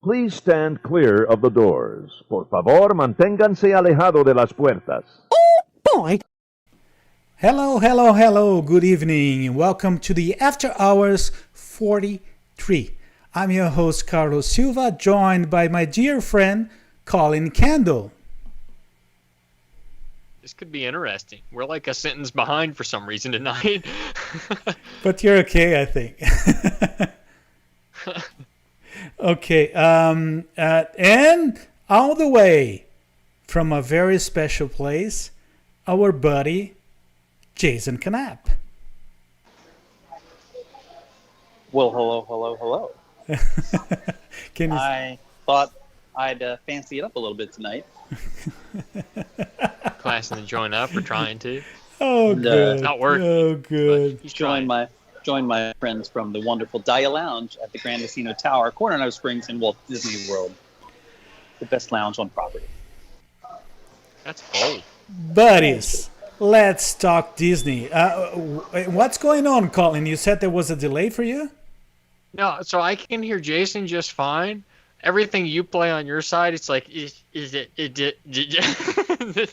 Please stand clear of the doors. Por favor, manténganse alejado de las puertas. Boy. Hello, hello, hello. Good evening. Welcome to the After Hours 43. I'm your host, Carlos Silva, joined by my dear friend, Collin Kendall. This could be interesting. We're like a sentence behind for some reason tonight. But you're okay, I think. Okay. And all the way from a very special place, our buddy, Jason Canapp. Well, hello. I thought I'd fancy it up a little bit tonight. Classing to join up or trying to. Oh, good. It's not working. Oh, good. He's Join my friends from the wonderful Dia Lounge at the Grand Casino Tower, Coronado Springs in Walt Disney World. The best lounge on property. That's bold. Buddies, let's talk Disney. What's going on, Collin? You said there was a delay for you? No, so I can hear Jason just fine. Everything you play on your side, it's like,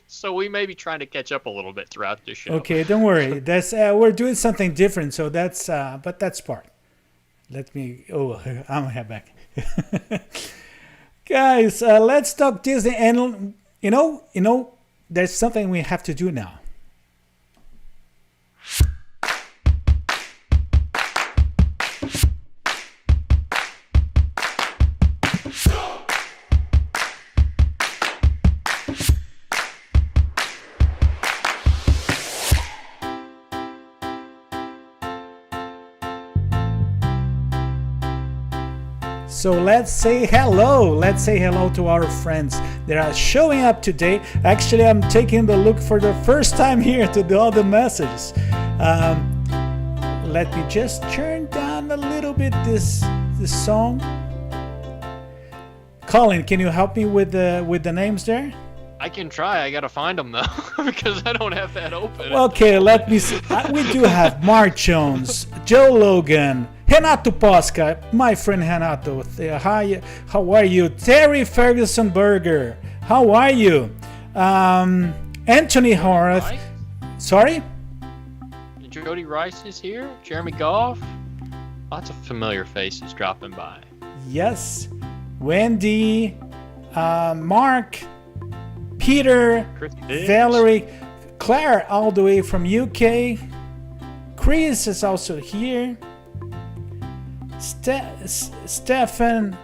so we may be trying to catch up a little bit throughout the show. Okay, don't worry. That's we're doing something different, so but that's part. Let me. Oh, I'm head back, guys. Let's talk Disney, and you know, there's something we have to do now. So let's say hello. Let's say hello to our friends that are showing up today. Actually, I'm taking the look for the first time here to all the messages. Let me just turn down a little bit this song. Collin, can you help me with the names there? I can try. I gotta find them though, because I don't have that open. Okay, let me see. We do have Mark Jones, Joe Logan, Renato Posca, my friend Renato. Hi, how are you? Terry Ferguson Berger, how are you? Anthony Horace. Rice? Sorry? Jody Rice is here. Jeremy Goff. Lots of familiar faces dropping by. Yes. Wendy, Mark, Peter, Valerie, Claire all the way from UK. Chris is also here. Stefan,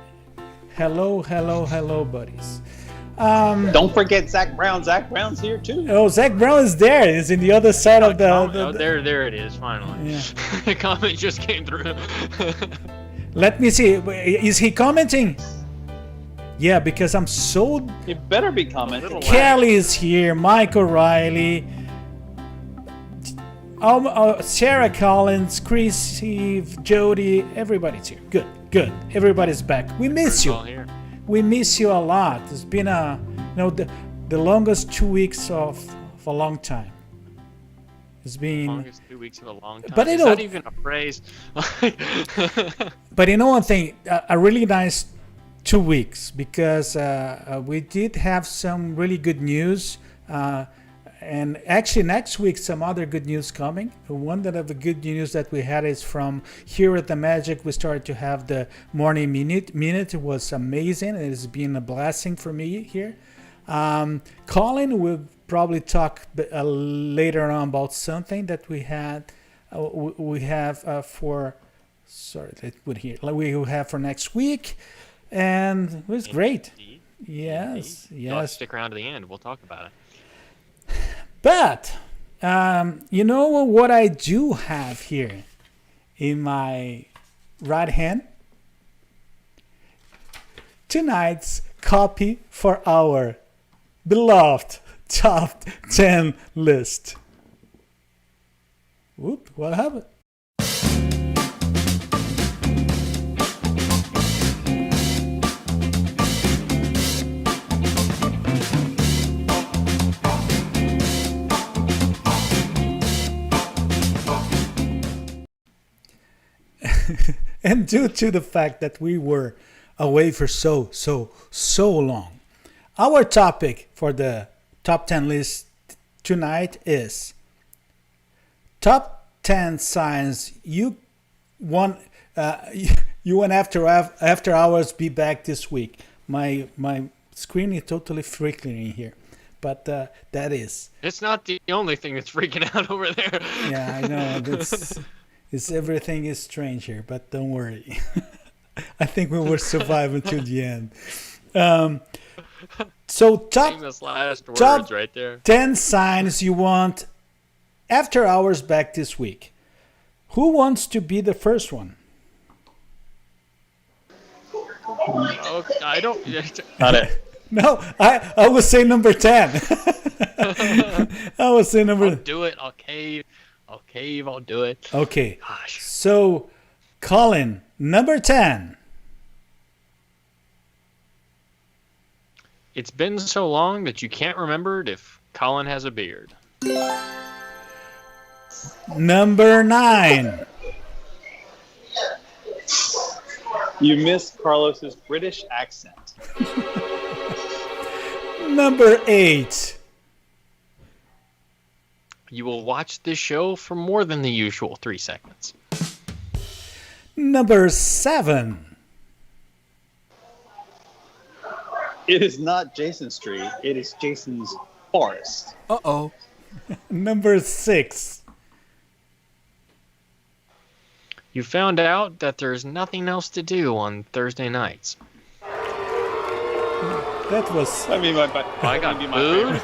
hello, buddies. Don't forget Zach Brown. Zach Brown's here too. Oh, Zach Brown is there. He's in the other side of the there it is. Finally, yeah. The comment just came through. Let me see. Is he commenting? Yeah, because I'm so. You better be commenting. Kelly is here. Mike O'Reilly. Sarah Collins, Chris, Steve, Jody, everybody's here. Good. Everybody's back. We miss you. We miss you a lot. It's been the longest 2 weeks of a long time. It's been longest 2 weeks of a long time. But is that even a phrase? But you know one thing, a really nice 2 weeks, because we did have some really good news. And actually next week some other good news coming. One of the good news that we had is from here at the Magic. We started to have the morning minute. It was amazing. It has been a blessing for me here. Collin will probably talk later on about something that we have for next week, and it was great. Yes. Stick around to the end. We'll talk about it. But you know what I do have here in my right hand? Tonight's copy for our beloved top 10 list. Whoop, what happened? And due to the fact that we were away for so long. Our topic for the top 10 list tonight is top 10 signs you want after hours be back this week. My screen is totally freaking here, but that is. It's not the only thing that's freaking out over there. Yeah, I know. It's everything is strange here, but don't worry. I think we will survive until the end. So Famous last words top right there. 10 signs you want after hours back this week. Who wants to be the first one? Oh, I don't. Not it. No, I will say number 10. I will say number. I'll do it. I'll cave. I'll do it. Okay. Gosh. So, Collin, number 10. It's been so long that you can't remember if Collin has a beard. Number 9. You miss Carlos's British accent. Number 8. You will watch this show for more than the usual 3 seconds. Number 7. It is not Jason's tree. It is Jason's forest. Uh-oh. Number 6. You found out that there's nothing else to do on Thursday nights. That was... I mean, I got booed.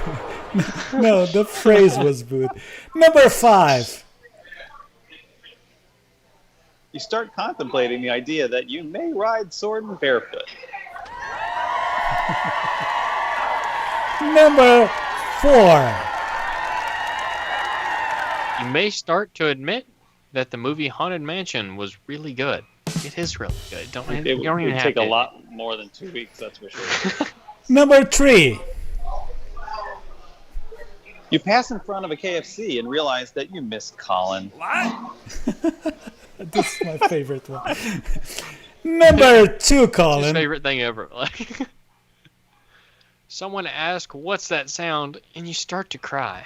No, the phrase was booed. Number 5. You start contemplating the idea that you may ride Sword barefoot. Number 4. You may start to admit that the movie Haunted Mansion was really good. It is really good. It you don't even would have take to. a lot more than 2 weeks, that's for sure. Number 3. You pass in front of a KFC and realize that you miss Collin. This is my favorite one. Number 2, His Collin. favorite thing ever. Like, someone asks, "What's that sound?" and you start to cry.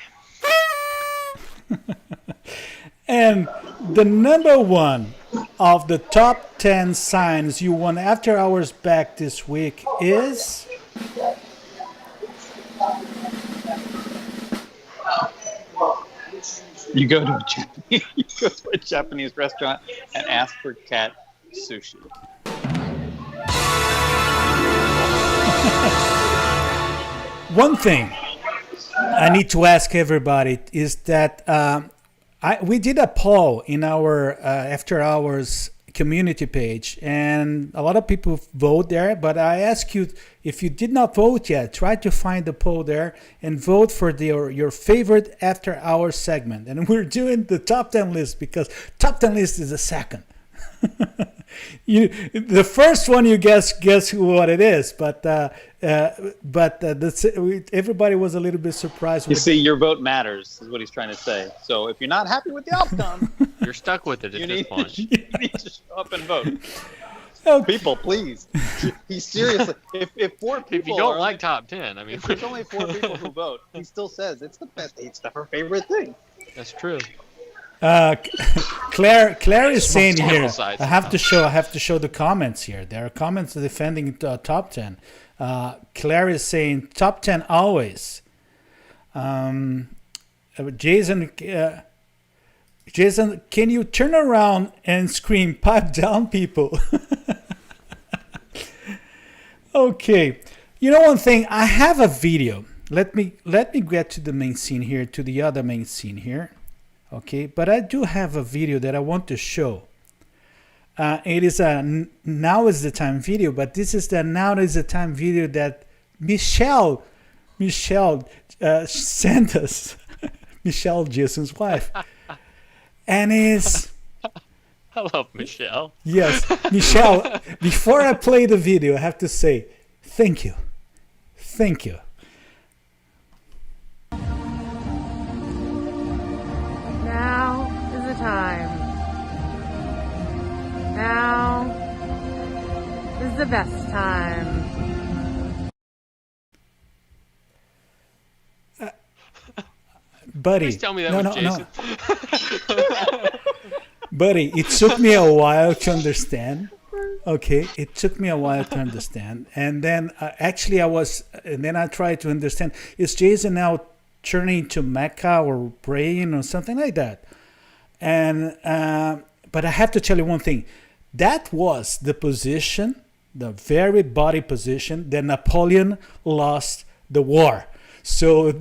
And the number 1 of the top 10 signs you want after hours back this week is... You go to a Japanese restaurant and ask for cat sushi. One thing I need to ask everybody is that we did a poll in our after hours community page, and a lot of people vote there. But I ask you, if you did not vote yet, try to find the poll there and vote for your favorite after hours segment. And we're doing the top 10 list because top 10 list is the second. The first one you guess what it is, but everybody was a little bit surprised. You see, your vote matters, is what he's trying to say. So if you're not happy with the outcome, You're stuck with it at this point. you need to show up and vote. Okay. People, please. He's seriously. If 4 people, If you don't are- like top 10, I mean, if there's only 4 people who vote, he still says it's the best. It's her favorite thing. that's true. Claire is saying Sample here. size. I have to show the comments here. There are comments defending top 10. Claire is saying top 10 always. Jason, can you turn around and scream "pipe down, people"? Okay. You know one thing? I have a video. Let me get to the main scene here, to the other main scene here. Okay, but I do have a video that I want to show. It is a now is the time video, but this is the now is the time video that Michelle sent us. Michelle, Jason's wife, and is I love Michelle. yes, Michelle. Before I play the video, I have to say thank you. Now is the time. Now is is the best time. Buddy, Please tell me that was Jason. Buddy, it took me a while to understand. Okay, it took me a while to understand, and then I tried to understand. Is Jason now turning to Mecca or praying or something like that? And but I have to tell you one thing. That was the position, the very body position that Napoleon lost the war. So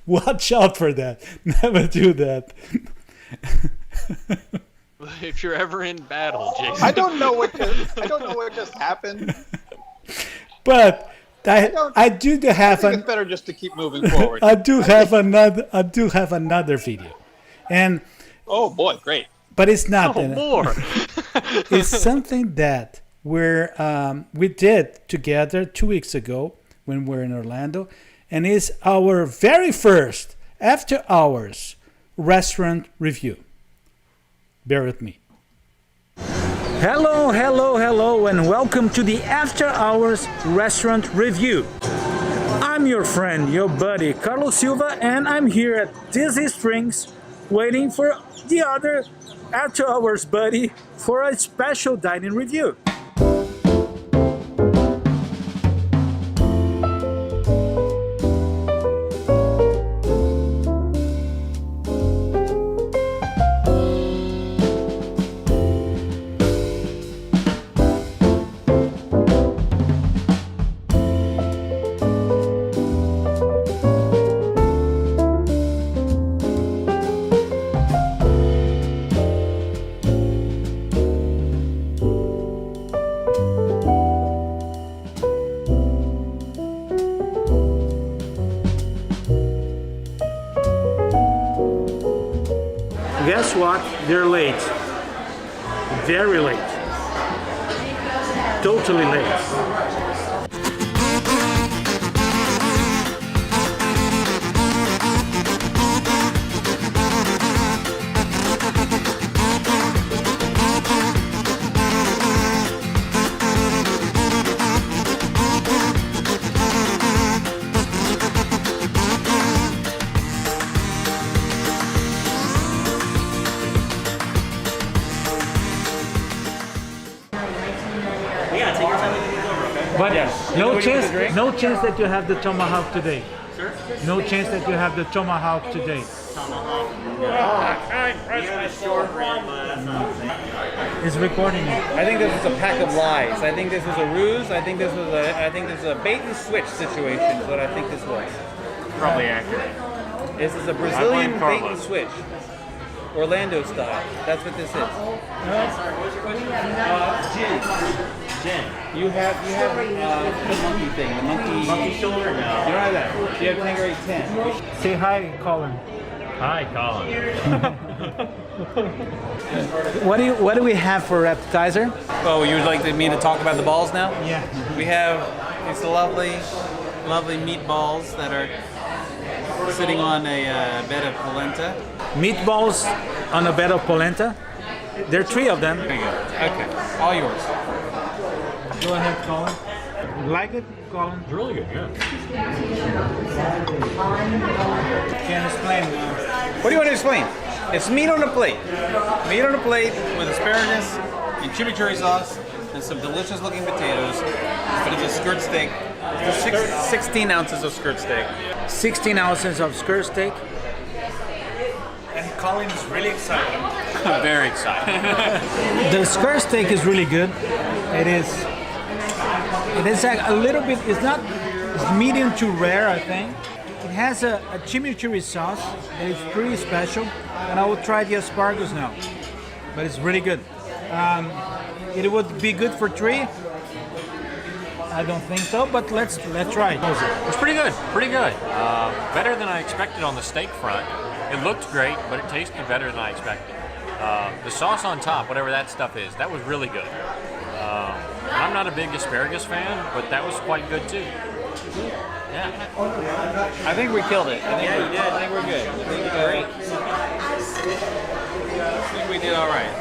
watch out for that. Never do that. If you're ever in battle, Jason. I don't know what just happened. But I do have I think it's better just to keep moving forward. I do have another video, and oh boy, great! But it's not more. It's something that we did together 2 weeks ago when we were in Orlando, and it's our very first after hours restaurant review. Bear with me. Hello, and welcome to the After Hours Restaurant Review. I'm your friend, your buddy, Carlos Silva, and I'm here at Disney Springs waiting for the other After Hours buddy for a special dining review. Guess what? They're late. Very late. Totally late. But no chance that you have the tomahawk today. Sir? No chance that you have the tomahawk today. It's recording it. I think this is a pack of lies. I think this was a ruse. I think this was a bait and switch situation. Is what I think this was. Probably accurate. This is a Brazilian bait and switch, Orlando style. That's what this is. Jen. You have the monkey thing, the monkey shoulder now. You don't have that. You have Tanqueray 10. Say hi, Collin. Hi, Collin. What do we have for appetizer? Oh, you would like me to talk about the balls now? Yeah. We have these lovely meatballs that are sitting on a bed of polenta. Meatballs on a bed of polenta. There are 3 of them. There you go. Okay, all yours. Go ahead, Collin. You like it, Collin? It's really good, yeah. Can explain. What do you want to explain? It's meat on a plate. Meat on a plate with asparagus and chimichurri sauce and some delicious looking potatoes. But it's a skirt steak. It's 16 ounces of skirt steak. 16 ounces of skirt steak. And Collin is really excited. I'm very excited. The skirt steak is really good. It is a little bit, it's medium to rare, I think. It has a chimichurri sauce that is pretty special, and I will try the asparagus now. But it's really good. It would be good for 3. I don't think so, but let's try it. It's pretty good, better than I expected on the steak front. It looked great, but it tasted better than I expected. The sauce on top, whatever that stuff is, that was really good. I'm not a big asparagus fan, but that was quite good too. Yeah. I think we killed it. You did. I think we're good. I think we did great. I think we did all right.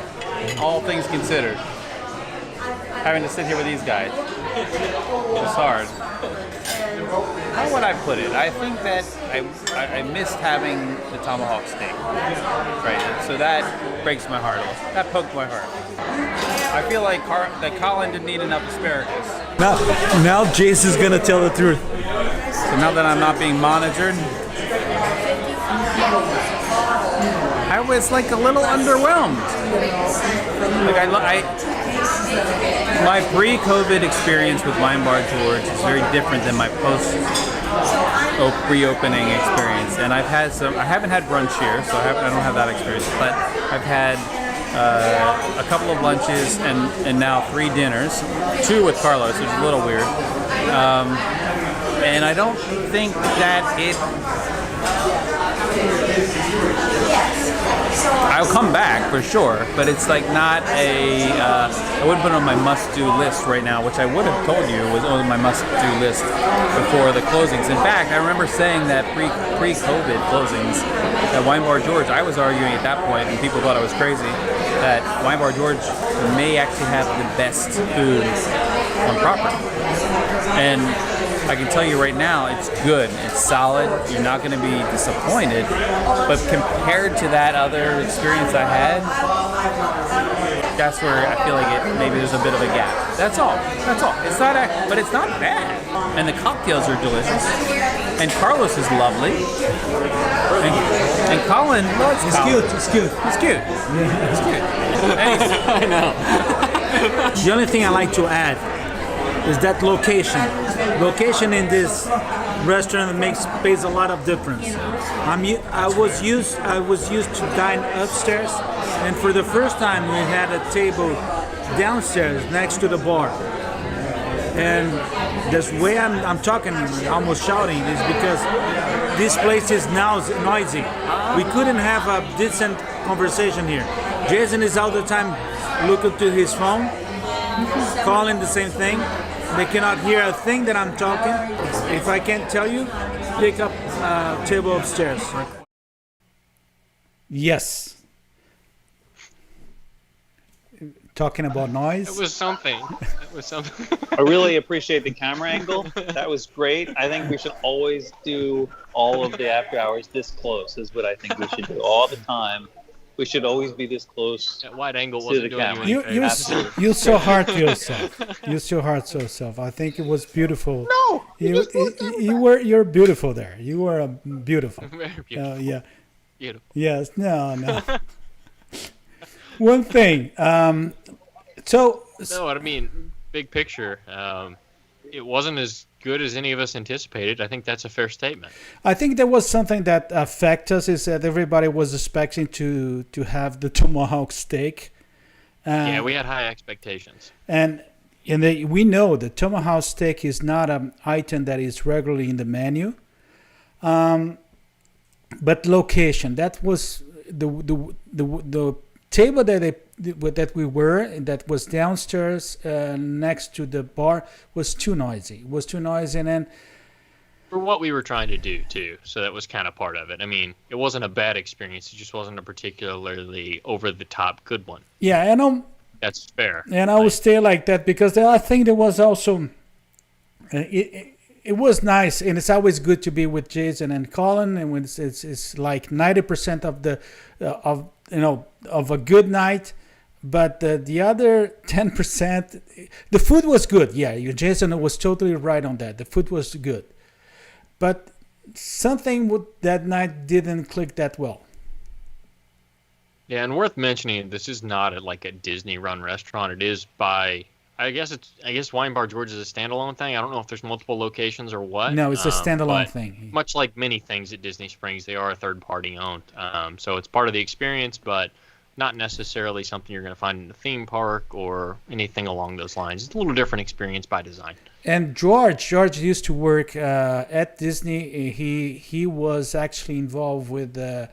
All things considered. having to sit here with these guys. It's hard. How would I put it? I think that I missed having the tomahawk steak. Right. So that breaks my heart. That poked my heart. I feel like that Collin didn't eat enough asparagus. Now Jason's gonna tell the truth. So now that I'm not being monitored, I was like a little underwhelmed. Like my pre-COVID experience with Wine Bar George is very different than my reopening experience. And I haven't had brunch here, so I don't have that experience. But I've had a couple of lunches and now 3 dinners, 2 with Carlos, which is a little weird. And I don't think that I'll come back for sure, but it's like not I wouldn't put it on my must-do list right now, which I would have told you was on my must-do list before the closings. In fact, I remember saying that pre-COVID closings at Wine Bar George, I was arguing at that point, and people thought I was crazy, that Wine Bar George may actually have the best food on property. And I can tell you right now, it's good, it's solid, you're not going to be disappointed, but compared to that other experience I had, that's where I feel like maybe there's a bit of a gap. That's all. It's not, but it's not bad. And the cocktails are delicious, and Carlos is lovely, and Collin, well, it's cute. I know. The only thing I like to add is that location. Location in this restaurant pays a lot of difference. I was used to dine upstairs, and for the first time we had a table downstairs next to the bar. And this way I'm talking, almost shouting, is because this place is now noisy. We couldn't have a decent conversation here. Jason is all the time looking to his phone, calling the same thing. They cannot hear a thing that I'm talking. If I can't tell you, pick up a table upstairs. Yes. Talking about noise. It was something. I really appreciate the camera angle. That was great. I think we should always do all of the after hours this close is what I think we should do all the time. We should always be this close. That wide angle to wasn't the doing camera. you any favors. You're so hard to yourself. You're so hard to yourself. I think it was beautiful. No, you're beautiful there. You were beautiful. Very beautiful. Yeah. Beautiful. Yes. No. One thing. So. No, I mean, big picture. It wasn't as good as any of us anticipated. I think that's a fair statement. I think there was something that affected us is that everybody was expecting to have the tomahawk steak. Yeah, we had high expectations. And we know the tomahawk steak is not an item that is regularly in the menu. But location, that was the table that we were, that was downstairs next to the bar, was too noisy. And then For what we were trying to do, too. So that was kind of part of it. I mean, it wasn't a bad experience. It just wasn't a particularly over-the-top good one. Yeah, and that's fair. And I would stay like that because I think there was also it was nice, and it's always good to be with Jason and Collin, and when it's like 90% of the of a good night, but the other 10%, the food was good. Yeah, Jason was totally right on that. The food was good, but something with that night didn't click that well. Yeah, and worth mentioning, this is not like a Disney-run restaurant. It is by, I guess Wine Bar George is a standalone thing. I don't know if there's multiple locations or what. No, it's a standalone thing. Much like many things at Disney Springs, they are a third-party owned. So it's part of the experience, but not necessarily something you're going to find in a theme park or anything along those lines. It's a little different experience by design. And George used to work at Disney. He was actually involved with the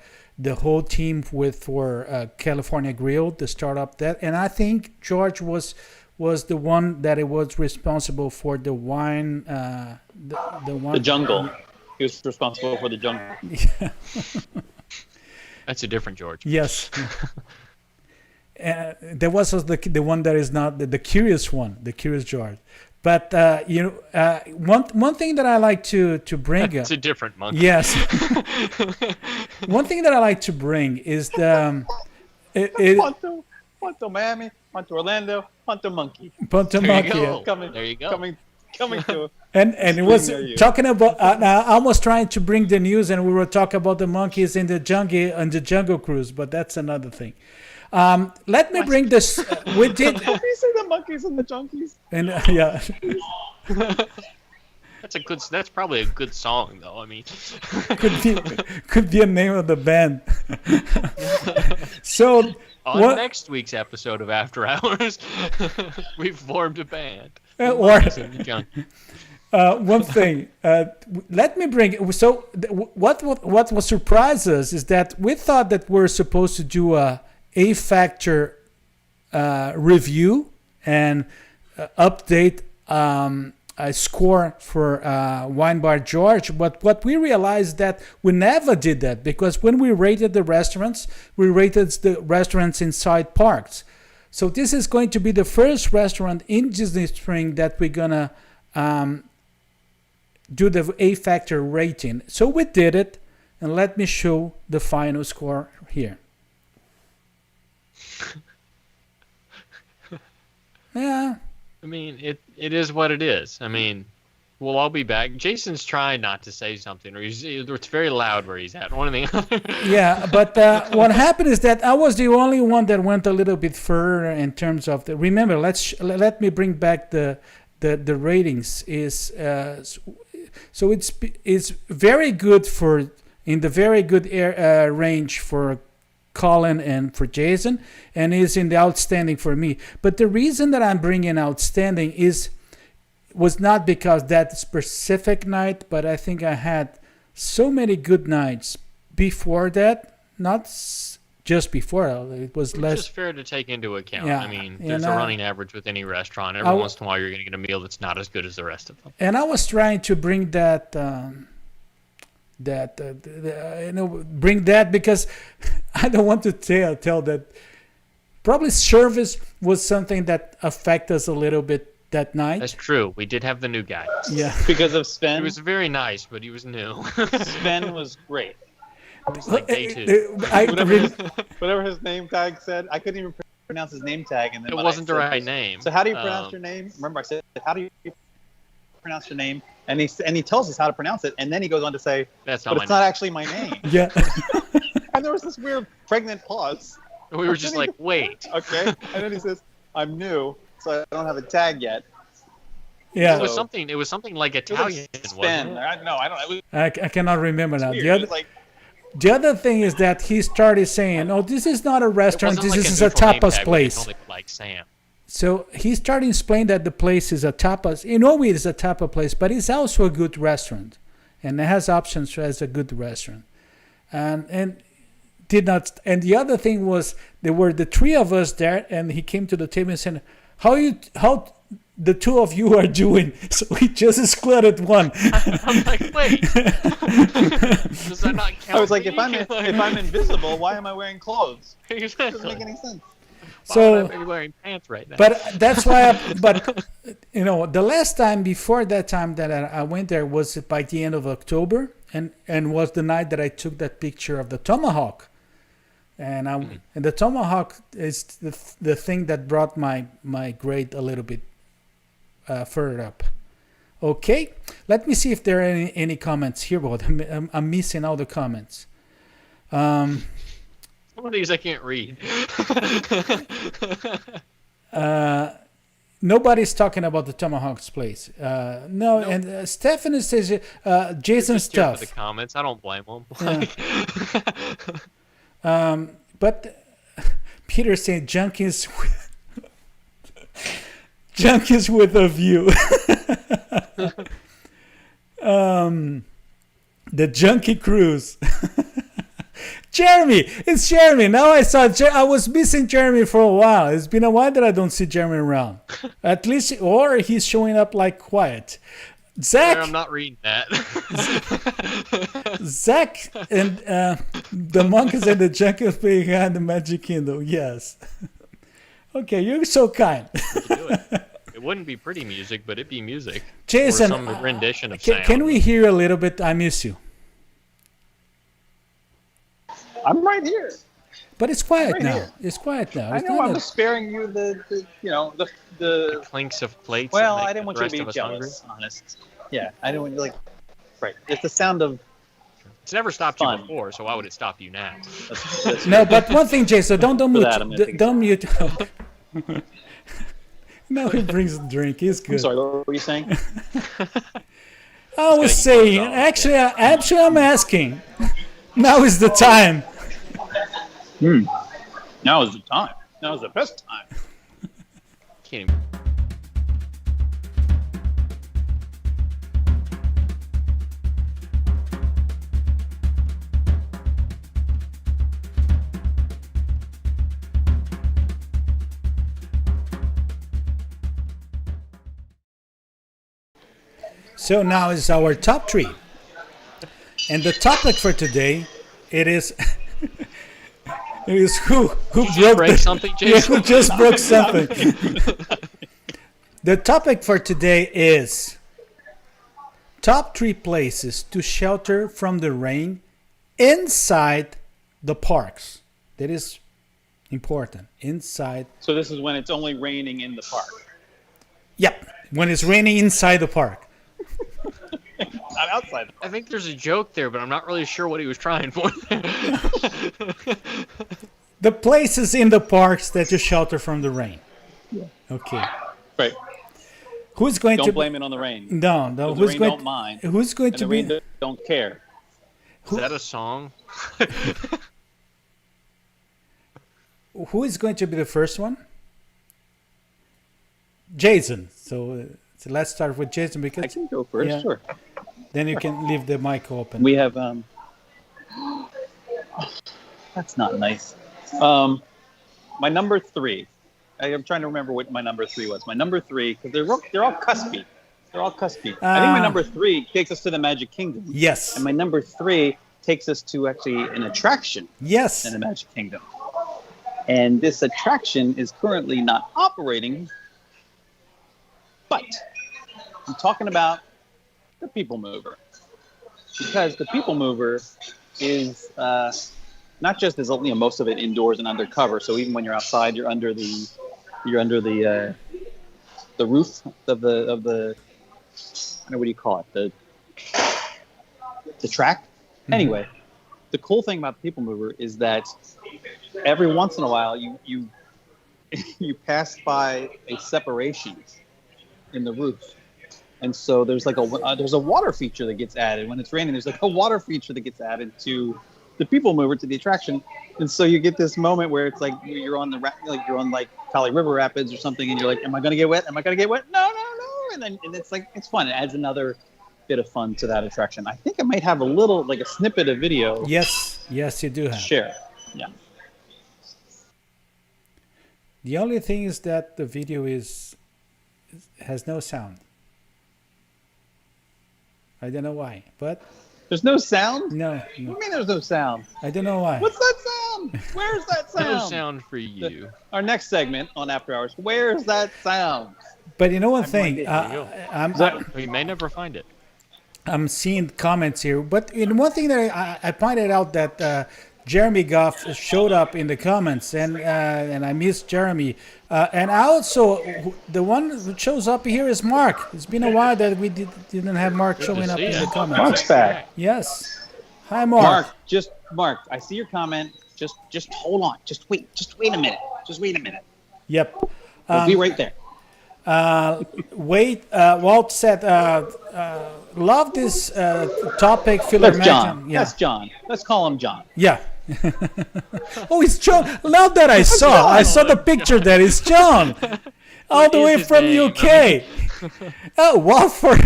whole team for California Grill, the startup that, and I think George was the one that it was responsible for the wine, the jungle. He was responsible for the jungle. Yeah. That's a different George. Yes. There was also the one that is not the curious one, the Curious George. But one thing that I like to bring It's a different monkey. yes, one thing that I like to bring is the Punto Miami, Punto Orlando, Punto Monkey. Punta There you Monkey. go. Coming, There you go. coming to. And it was near you. talking about. I was trying to bring the news, and we were talking about the monkeys in the jungle cruise, but that's another thing. Let me bring this. We did, Did you say the monkeys and the junkies? and yeah. That's probably a good song, though. I mean, could be a name of the band. So on what? next week's episode of After Hours, we've formed a band. Or Monkeys and the Junkies. one thing. Let me bring. So what was surprised us is that we thought that we're supposed to do a factor review and update a score for Wine Bar George, but what we realized that we never did that, because when we rated the restaurants, we rated the restaurants inside parks. So this is going to be the first restaurant in Disney Spring that we're gonna do the A factor rating. So we did it, and let me show the final score here. Yeah. I mean, it is what it is. I mean, we'll all be back. Jason's trying not to say something, or it's very loud where he's at. One or the other. Yeah, but what happened is that I was the only one that went a little bit further in terms of the. Remember, let me bring back the ratings. Is so it's very good for in the very good range for Collin and for Jason, and is in the outstanding for me. But the reason that I'm bringing outstanding was not because that specific night, but I think I had so many good nights before that, not just before. It was It's less. just fair to take into account. Yeah, I mean, you there's a know, running average with any restaurant. Every once in a while, you're going to get a meal that's not as good as the rest of them. And I was trying to bring that, bring that because I don't want to tell that. Probably service was something that affected us a little bit that night. That's true. We did have the new guy. Yeah. Because of Sven. He was very nice, but he was new. Sven was great. It was like day two. Whatever his name tag said, I couldn't even pronounce his name tag. And then It when wasn't I the said, right name. So how do you pronounce your name? Remember, I said, how do you pronounce your name? And he tells us how to pronounce it, and then he goes on to say, That's not but my it's not name. actually my name. Yeah. And there was this weird pregnant pause. We were just like, wait. Okay. And then he says, I'm new, so I don't have a tag yet. Yeah. It was something like It was like Italian, Sven. wasn't it? I don't know. It I cannot remember now. was weird. It was like, The other thing is that he started saying, "Oh, this is not a It restaurant. wasn't This like is a neutral name tapas tag, place." only like Sam. So he started explaining that the place is a tapas. In Norway, it's a tapas place, but it's also a good restaurant, and it has options as a good restaurant. And did not. And the other thing was there were the three of us there, and he came to the table and said, "How the two of you are doing?" So we just excluded one. I'm like, wait. Does that not count? I was like, me? if I'm invisible, why am I wearing clothes? It doesn't Exactly. make any sense. Why So- would I be wearing pants right now? But that's why. But the last time before that time that I went there was by the end of October, and was the night that I took that picture of the tomahawk, and and the tomahawk is the thing that brought my grade a little bit further up. Okay, let me see if there are any comments here. But I'm missing all the comments. Some of these I can't read. Nobody's talking about the Tomahawk's place. No, Nope. and Stephanie says Jason Just here for stuff. the comments. I don't blame them. But Peter saying junkies junkies with a view. The junkie cruise. Jeremy, it's Jeremy. Now I saw. I was missing Jeremy for a while. It's been a while that I don't see Jeremy around. At least, or he's showing up like quiet. Zach, I'm not reading that. Zach, and the monkeys and the junkies behind the Magic Kingdom. Yes. Okay, you're so kind. Do it. It wouldn't be pretty music, but it'd be music. Jason, or some rendition of sound. can we hear a little bit? I miss you. I'm right here. But it's quiet Right now. here. It's quiet now. I It's know. not I'm a- just sparing you the The clinks of plates. Well, that make I didn't want the you to rest be of us jealous. hungry. Honest. Yeah, I didn't want you like. Right. It's the sound of. It's never stopped Fun. you before, so why would it stop you now? That's No, but one thing, Jason, don't For mute. that, I'm gonna take Don't mute. No, he brings the drink. He's good. I'm sorry. What were you saying? I was saying, actually, I'm asking. Now is the time. Now is the time. Now is the best time. Can't even. So now is our top three, and the topic for today, it is. It is who broke break something, Yeah, Jason? who just broke something. The topic for today is top three places to shelter from the rain inside the parks. That is important. Inside. So this is when it's only raining in the park, Yep. When it's raining inside the park. not outside. I think there's a joke there, but I'm not really sure what he was trying for. The places in the parks that you shelter from the rain. Okay. Right. Who's going Don't to blame it on the rain. No, no. The Who's rain going don't mind. Who's going And to the be rain don't care. Is that a song? Who is going to be the first one? Jason. So let's start with Jason I because can go first. Yeah. Sure. then you can leave the mic open. We have that's not nice. My number three. I'm trying to remember what my number three was. My number three, because they're all cuspy. They're all cuspy. I think my number three takes us to the Magic Kingdom. Yes. And my number three takes us to actually an attraction Yes. in the Magic Kingdom. And this attraction is currently not operating, but I'm talking about the People Mover. Because the People Mover is not just is most of it indoors and undercover. So even when you're outside, you're under the roof of the I don't know, what do you call it, the track. Anyway, the cool thing about the People Mover is that every once in a while you you pass by a separation in the roof. And so there's like there's a water feature that gets added when it's raining. There's like a water feature that gets added to the People Mover, to the attraction. And so you get this moment where it's like you're on Kali River Rapids or something, and you're like, am I gonna get wet? Am I gonna get wet? No. And it's like, it's fun. It adds another bit of fun to that attraction. I think I might have a little, like a snippet of video. Yes, you do to have. share. Yeah. The only thing is that the video has no sound. I don't know why, but There's no sound? no. What do you mean there's no sound? I don't know why. What's that sound? Where's that sound? No sound for you. Our next segment on After Hours. Where's that sound? But you know one thing, We may never find it. I'm seeing comments here, but in one thing that I pointed out that Jeremy Goff showed up in the comments, and I miss Jeremy. And I also, the one who shows up here is Mark. It's been a while that we didn't have Mark showing up see in ya. the comments. Mark's back. Yes. Hi, Mark. Mark, I see your comment. Just hold on. Just wait a minute. Yep. We'll be right there. Walt said, love this topic. That's John. That's John. Let's call him John. Yeah. Oh, it's John. Love that I saw. I saw the picture there. It's John. All the is way his from name? UK. Oh, Watford.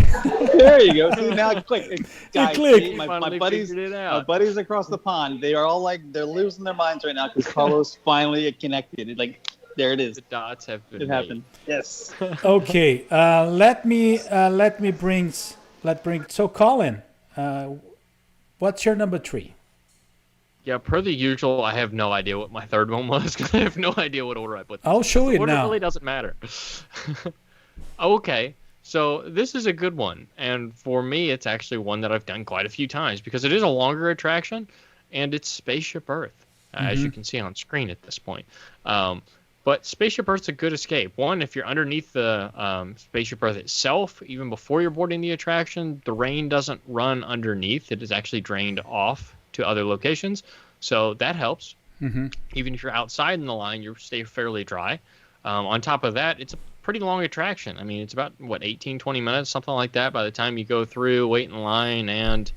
There you go. See, now it clicked. Guys, clicked. see, my Finally buddies, figured it my out. buddies across the pond, they are all like, they're losing their minds right now because Carlos finally connected. There it is. The dots have been It made. happened. Yes. Okay. Let me bring. So, Colin, what's your number 3? Yeah, per the usual, I have no idea what my third one was because I have no idea what order I put them I'll in. show you Order now. really doesn't matter. Okay, so this is a good one, and for me, it's actually one that I've done quite a few times because it is a longer attraction, and it's Spaceship Earth, as you can see on screen at this point. But Spaceship Earth's a good escape. One, if you're underneath the Spaceship Earth itself, even before you're boarding the attraction, the rain doesn't run underneath. It is actually drained off to other locations, so that helps. Even if you're outside in the line, you stay fairly dry. On top of that, it's a pretty long attraction. I mean, it's about, 18-20 minutes, something like that, by the time you go through, wait in line, and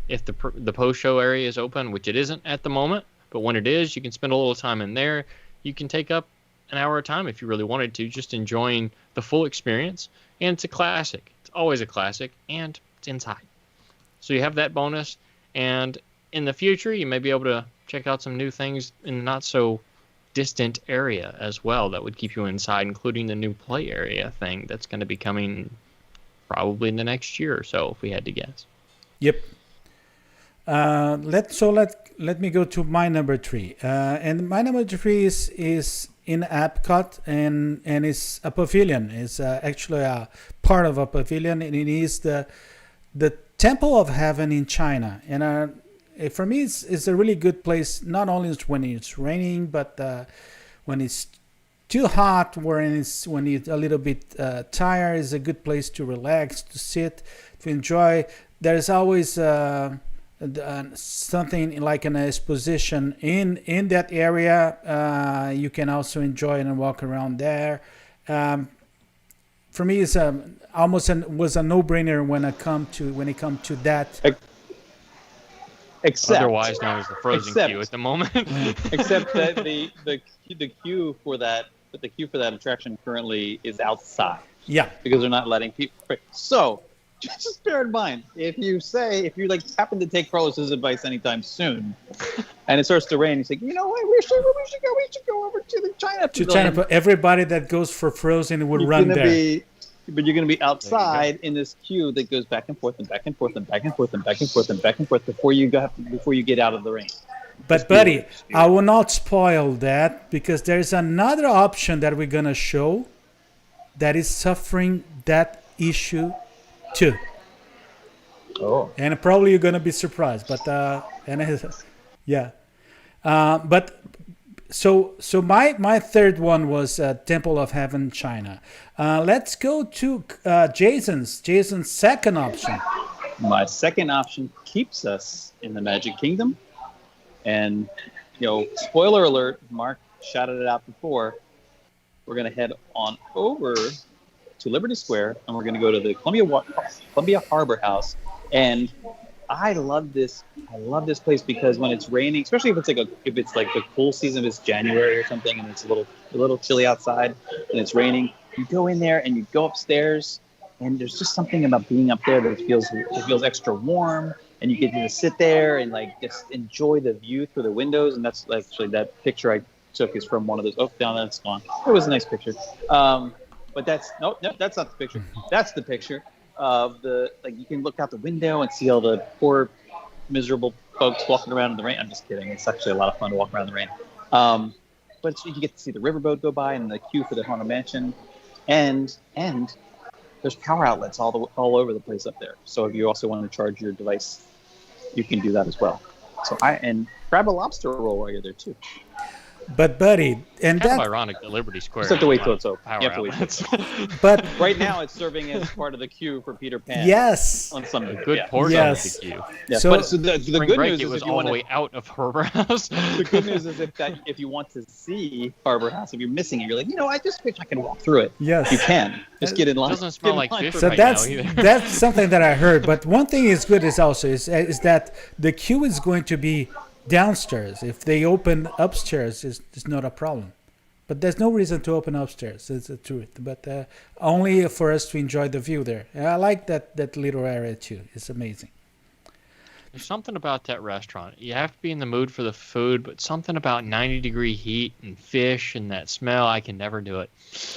if the post-show area is open, which it isn't at the moment, but when it is, you can spend a little time in there. You can take up an hour of time if you really wanted to, just enjoying the full experience. And it's a classic. It's always a classic, and it's inside. So you have that bonus, and in the future, you may be able to check out some new things in the not-so-distant area as well that would keep you inside, including the new play area thing that's going to be coming probably in the next year or so, if we had to guess. Yep. Let me go to my number 3. And my number 3 is in Epcot, and it's a pavilion. It's actually a part of a pavilion, and it is the Temple of Heaven in China. And for me, it's a really good place, not only when it's raining, but when it's too hot, when you're a little bit tired, it's a good place to relax, to sit, to enjoy. There's always something like an exposition in that area. You can also enjoy and walk around there. For me, it's was a no-brainer when it come to that. Except, otherwise known as the frozen queue at the moment. Except that the queue for that attraction currently is outside. Yeah. Because they're not letting people. So just bear in mind, if you happen to take Carlos's advice anytime soon, and it starts to rain, you say, you know what, we should go over to the China Pavilion. China, everybody that goes for Frozen would run there. But you're going to be outside in this queue that goes back and forth and back and forth and back and forth and back and forth and back and forth before you get out of the rain. But buddy, I will not spoil that because there's another option that we're going to show that is suffering that issue too. Oh. And probably you're going to be surprised, but yeah. But so my third one was Temple of Heaven, China. Let's go to Jason's second option. My second option keeps us in the Magic Kingdom, and spoiler alert, Mark shouted it out before. We're gonna head on over to Liberty Square, and we're gonna go to the Columbia Harbor House. And I love this place because when it's raining, especially if it's like the cool season, if it's January or something, and it's a little chilly outside and it's raining, you go in there and you go upstairs, and there's just something about being up there that feels extra warm, and you get to sit there and just enjoy the view through the windows. And that's actually that picture I took is from one of those. Oh, down that's gone. It was a nice picture. But that's no, that's not the picture. That's the picture of you can look out the window and see all the poor, miserable folks walking around in the rain. I'm just kidding. It's actually a lot of fun to walk around in the rain. But you get to see the riverboat go by and the queue for the Haunted Mansion, and there's power outlets all over the place up there. So if you also want to charge your device, you can do that as well. So grab a lobster roll while you're there too. But buddy, and kind of that ironic that Liberty Square. You have to wait till it's open. Power You have to wait till it's outlets. but right now it's serving as part of the queue for Peter Pan. yes, On some A good yeah. portion Yes. of the queue. Yeah. So- But the Spring good break, news it is was if you all want the to way out of Harbor House. the good news is if you want to see Harbor House, if you're missing it, you're like, I just wish I could walk through it. Yes. You can. Just get in It line. doesn't smell Get in like line fish for so right that's now either. that's something that I heard. But one thing is good is that the queue is going to be downstairs. If they open upstairs, it's not a problem. But there's no reason to open upstairs. It's the truth. But only for us to enjoy the view there. And I like that little area too. It's amazing. There's something about that restaurant. You have to be in the mood for the food, but something about 90-degree heat and fish and that smell, I can never do it.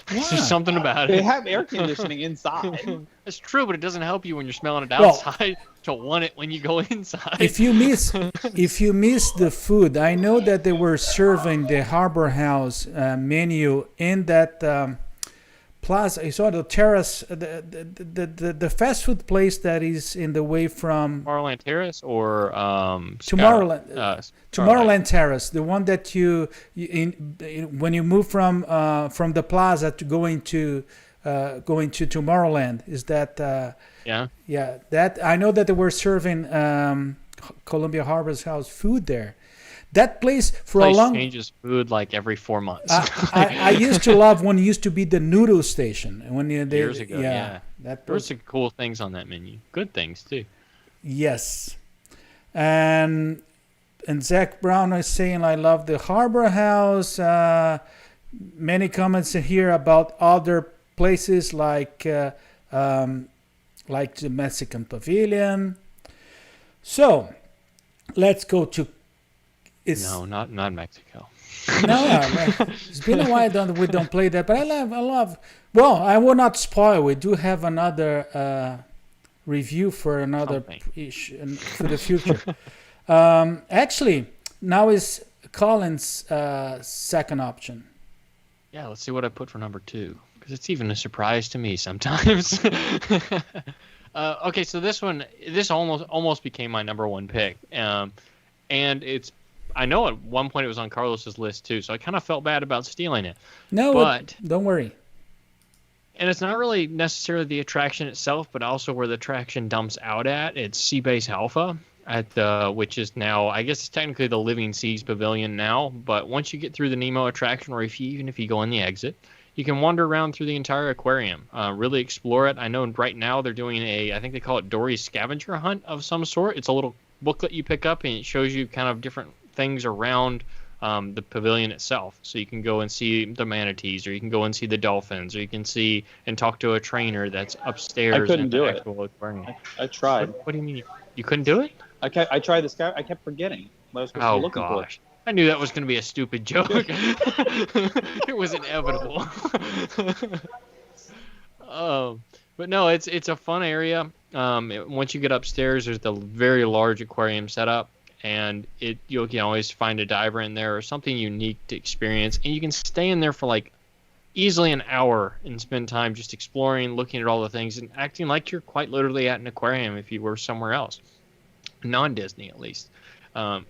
There's just something about They it. have air conditioning inside. It's true, but it doesn't help you when you're smelling it Well- outside to want it when you go inside. If you miss the food, I know that they were serving the Harbor House menu in that plaza. I saw the terrace, the fast food place that is in the way from Tomorrowland Terrace or Tomorrowland. Tomorrowland Terrace, the one that when you move from the plaza to going to Tomorrowland, is that Yeah. yeah, that I know that they were serving Columbia Harbor's House food there. That place for Place a long changes food like every 4 months. I used to love when it used to be the noodle station and when they, Years ago, yeah. that There were was some cool things on that menu. Good things too. yes. And Zach Brown is saying I love the Harbor House. Many comments in here about other places like the Mexican Pavilion. So let's go to No, not Mexico. It's been a while that we don't play that, but I love. Well, I will not spoil. We do have another review for another Something. for the future. Actually, now is Colin's second option. Yeah, let's see what I put for number 2, because it's even a surprise to me sometimes. Okay, so this almost became my number 1 pick, and I know at one point it was on Carlos's list too, so I kind of felt bad about stealing it. No, but don't worry. And it's not really necessarily the attraction itself, but also where the attraction dumps out at. It's Seabase Alpha, which is now, I guess it's technically the Living Seas Pavilion now. But once you get through the Nemo attraction, or even if you go in the exit, you can wander around through the entire aquarium, really explore it. I know right now they're doing I think they call it Dory's scavenger hunt of some sort. It's a little booklet you pick up, and it shows you kind of different things around the pavilion itself. So you can go and see the manatees, or you can go and see the dolphins, or you can see and talk to a trainer that's upstairs. I couldn't in the do it. actual aquarium. I tried. What do you mean you couldn't do it? I tried this guy. I kept forgetting what I was supposed to be looking Gosh. I knew that was going to be a stupid joke. It was inevitable. But no, it's a fun area. Once you get upstairs, there's the very large aquarium setup, and you can always find a diver in there or something unique to experience, and you can stay in there for like easily an hour and spend time just exploring, looking at all the things, and acting like you're quite literally at an aquarium if you were somewhere else, non-Disney at least. And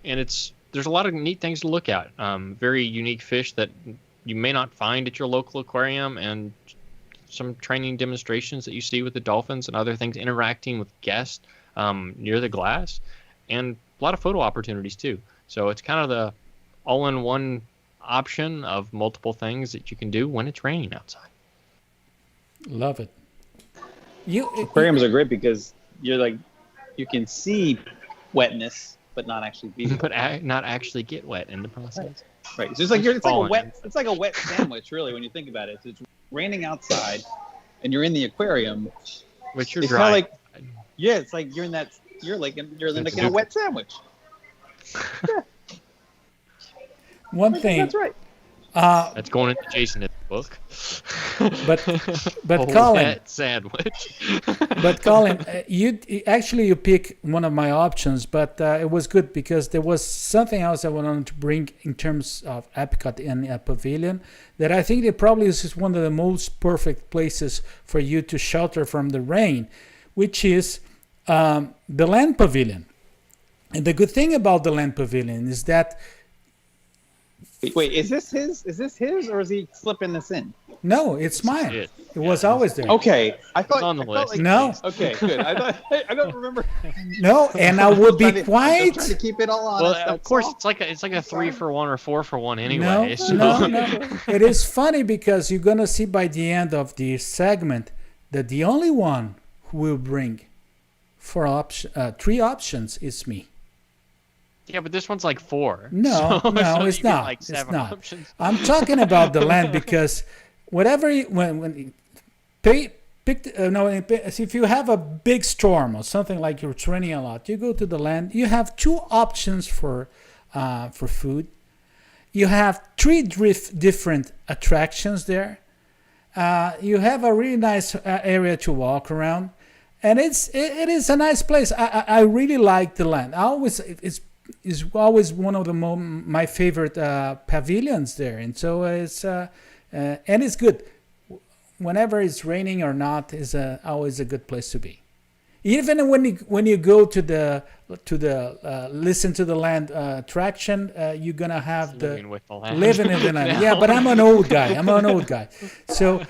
there's a lot of neat things to look at. Very unique fish that you may not find at your local aquarium, and some training demonstrations that you see with the dolphins and other things, interacting with guests near the glass, and a lot of photo opportunities too. So it's kind of the all-in-one option of multiple things that you can do when it's raining outside. Love it. Aquariums are great because you can see wetness, but not actually be wet. But not actually get wet in the process. Right. So it's like a wet sandwich, really, when you think about it. It's raining outside, and you're in the aquarium. Which you're It's dry. kind of like, yeah, it's like you're in a wet sandwich. One thing. That's right. That's going into Jason's book. But Oh, Collin, that sandwich. but Collin, you pick one of my options, but it was good because there was something else I wanted to bring in terms of Epcot and a pavilion that I think it probably is one of the most perfect places for you to shelter from the rain, which is the Land Pavilion. And the good thing about the Land Pavilion is that Wait, is this his, or is he slipping this in? no, it's mine. it. It was always there. Okay, I thought It's on the list. No, Okay, good. I don't remember. no, and I will be I'm quiet. trying to keep it all honest. Well, that's of course, all. it's like a 3-for-1 or 4-for-1 anyway. No, so. no. It is funny because you're gonna see by the end of the segment that the only one who will bring 3 options is me. Yeah, but this one's like 4. No, So- no, so it's you get not. like It's 7 not. options. I'm talking about the land because whatever when if you have a big storm or something like you're training a lot, you go to the land. You have two options for food. You have three different attractions there. You have a really nice area to walk around, and it is a nice place. I really like the land. It's always one of my favorite pavilions there, and so it's and it's good. Whenever it's raining or not, is always a good place to be. Even when you go to the listen to the land attraction, you're gonna have Living with the land. living in the land. Yeah, but I'm an old guy. So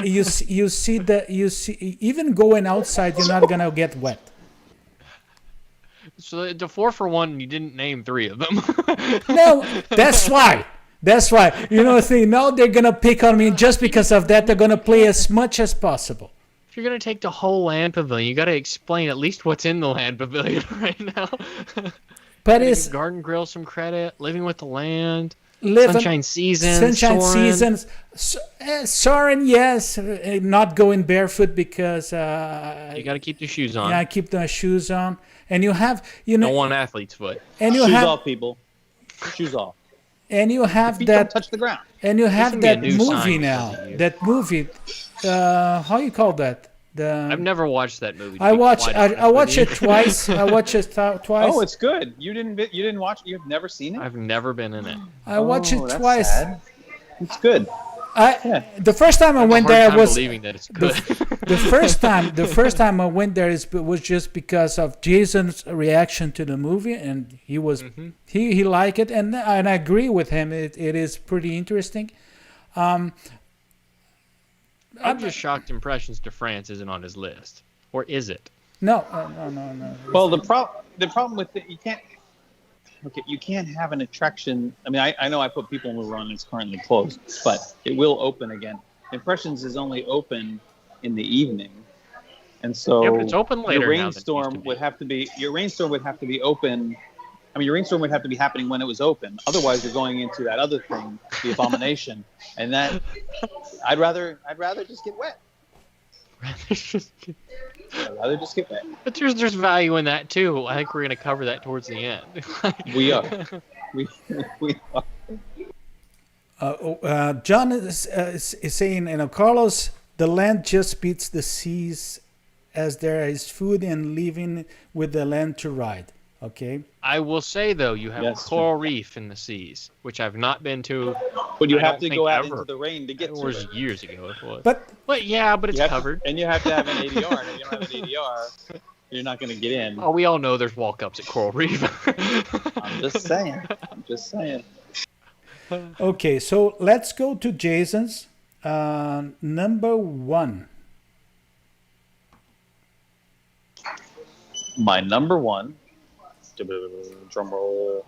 you see even going outside, you're not gonna get wet. So the 4-for-1, you didn't name 3 of them. No, that's why. That's why. Now they're gonna pick on me just because of that. They're gonna play as much as possible. If you're gonna take the whole land pavilion, you gotta explain at least what's in the land pavilion right now. But it's Garden Grill some credit, living with the land, living Sunshine Seasons, Soarin', yes, not going barefoot because you gotta keep the shoes on. yeah, I keep the shoes on, and you have Don't want athlete's foot. and you Shoes have off, people. Shoes off. and you have Feet don't that touch the ground. and you have gonna be a that new movie sign now. for you. That movie, how you call that? I've never watched that movie. to I be watched quite I honest watched with it you. twice. I watched it twice. Oh, it's good. You didn't watch it? You've never seen it? I've never been in it. I watched Oh, it that's twice. sad. It's good. The first time I went Hard there time was believing that it's good. the first time I went there was just because of Jason's reaction to the movie, and he was he liked it, and I agree with him. It is pretty interesting. I'm just shocked Impressions to France isn't on his list, or is it? No. Well, the problem with it, you can't have an attraction. I mean, I know I put People Mover on, it's currently closed, but it will open again. Impressions is only open in the evening, and so Yeah, but it's open later your now than it used to rainstorm be. would have to be open. I mean, your rainstorm would have to be happening when it was open. Otherwise, you're going into that other thing, the abomination, and that I'd rather just get wet. I'd rather just get wet. But there's value in that too. I think we're gonna cover that towards the end. We are. We are. John is saying, Carlos, the land just beats the seas, as there is food and living with the land to ride. Okay. I will say though, you have Yes, a coral reef in the seas, which I've not been to. But you I have don't to think go out ever. into the rain to get It to was it. years ago. It was. But Yeah, but it's You have to- covered. and you have to have an ADR. And if you don't have an ADR, you're not going to get in. Oh, we all know there's walk ups at Coral Reef. I'm just saying. okay, so let's go to Jason's number 1. My number one. Drum roll.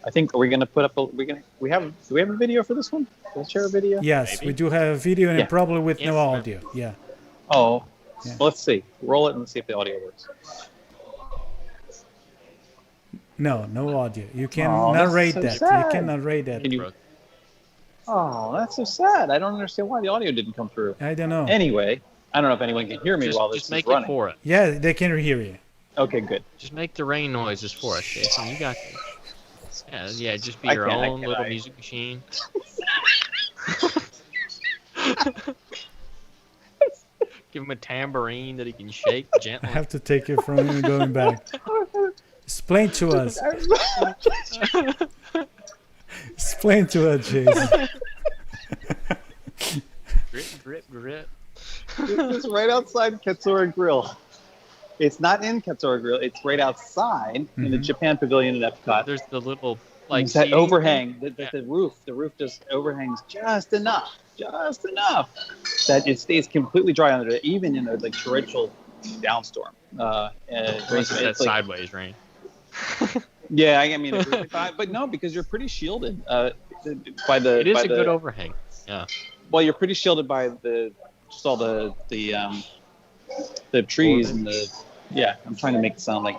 I think. Are we going to put up? Do we have a video for this one? Let's share a video. Yes, Maybe. we do have a video and Yeah. probably with Yeah. no audio. Yeah. Oh. Yeah. Well, let's see. Roll it and see if the audio works. No audio. You can Oh, that's narrate so that. You sad. can narrate that. Can you? Oh, that's so sad. I don't understand why the audio didn't come through. I don't know. Anyway, I don't know if anyone can hear me while this just is make running. it for it. Yeah, they can hear you. Okay, good. Just make the rain noises for us, Jason. You got this. Yeah. Just be I your can't, I own can't, little I- music machine. Give him a tambourine that he can shake I gently. have to take it from you going back. Explain to us. Explain to us, Jason. Drip, drip, drip. This is right outside Katsura Grill. It's not in Katsura Grill. It's right outside in the Japan Pavilion at Epcot. There's the little like It's that seating overhang. thing. The roof. The roof just overhangs just enough that it stays completely dry under it, even in a torrential downstorm. Unless it's that it's like- sideways rain. Yeah, I mean, but no, because you're pretty shielded by the. It is by a the, good overhang. Yeah. Well, you're pretty shielded by just all the trees and the. Yeah, I'm trying to make it sound like.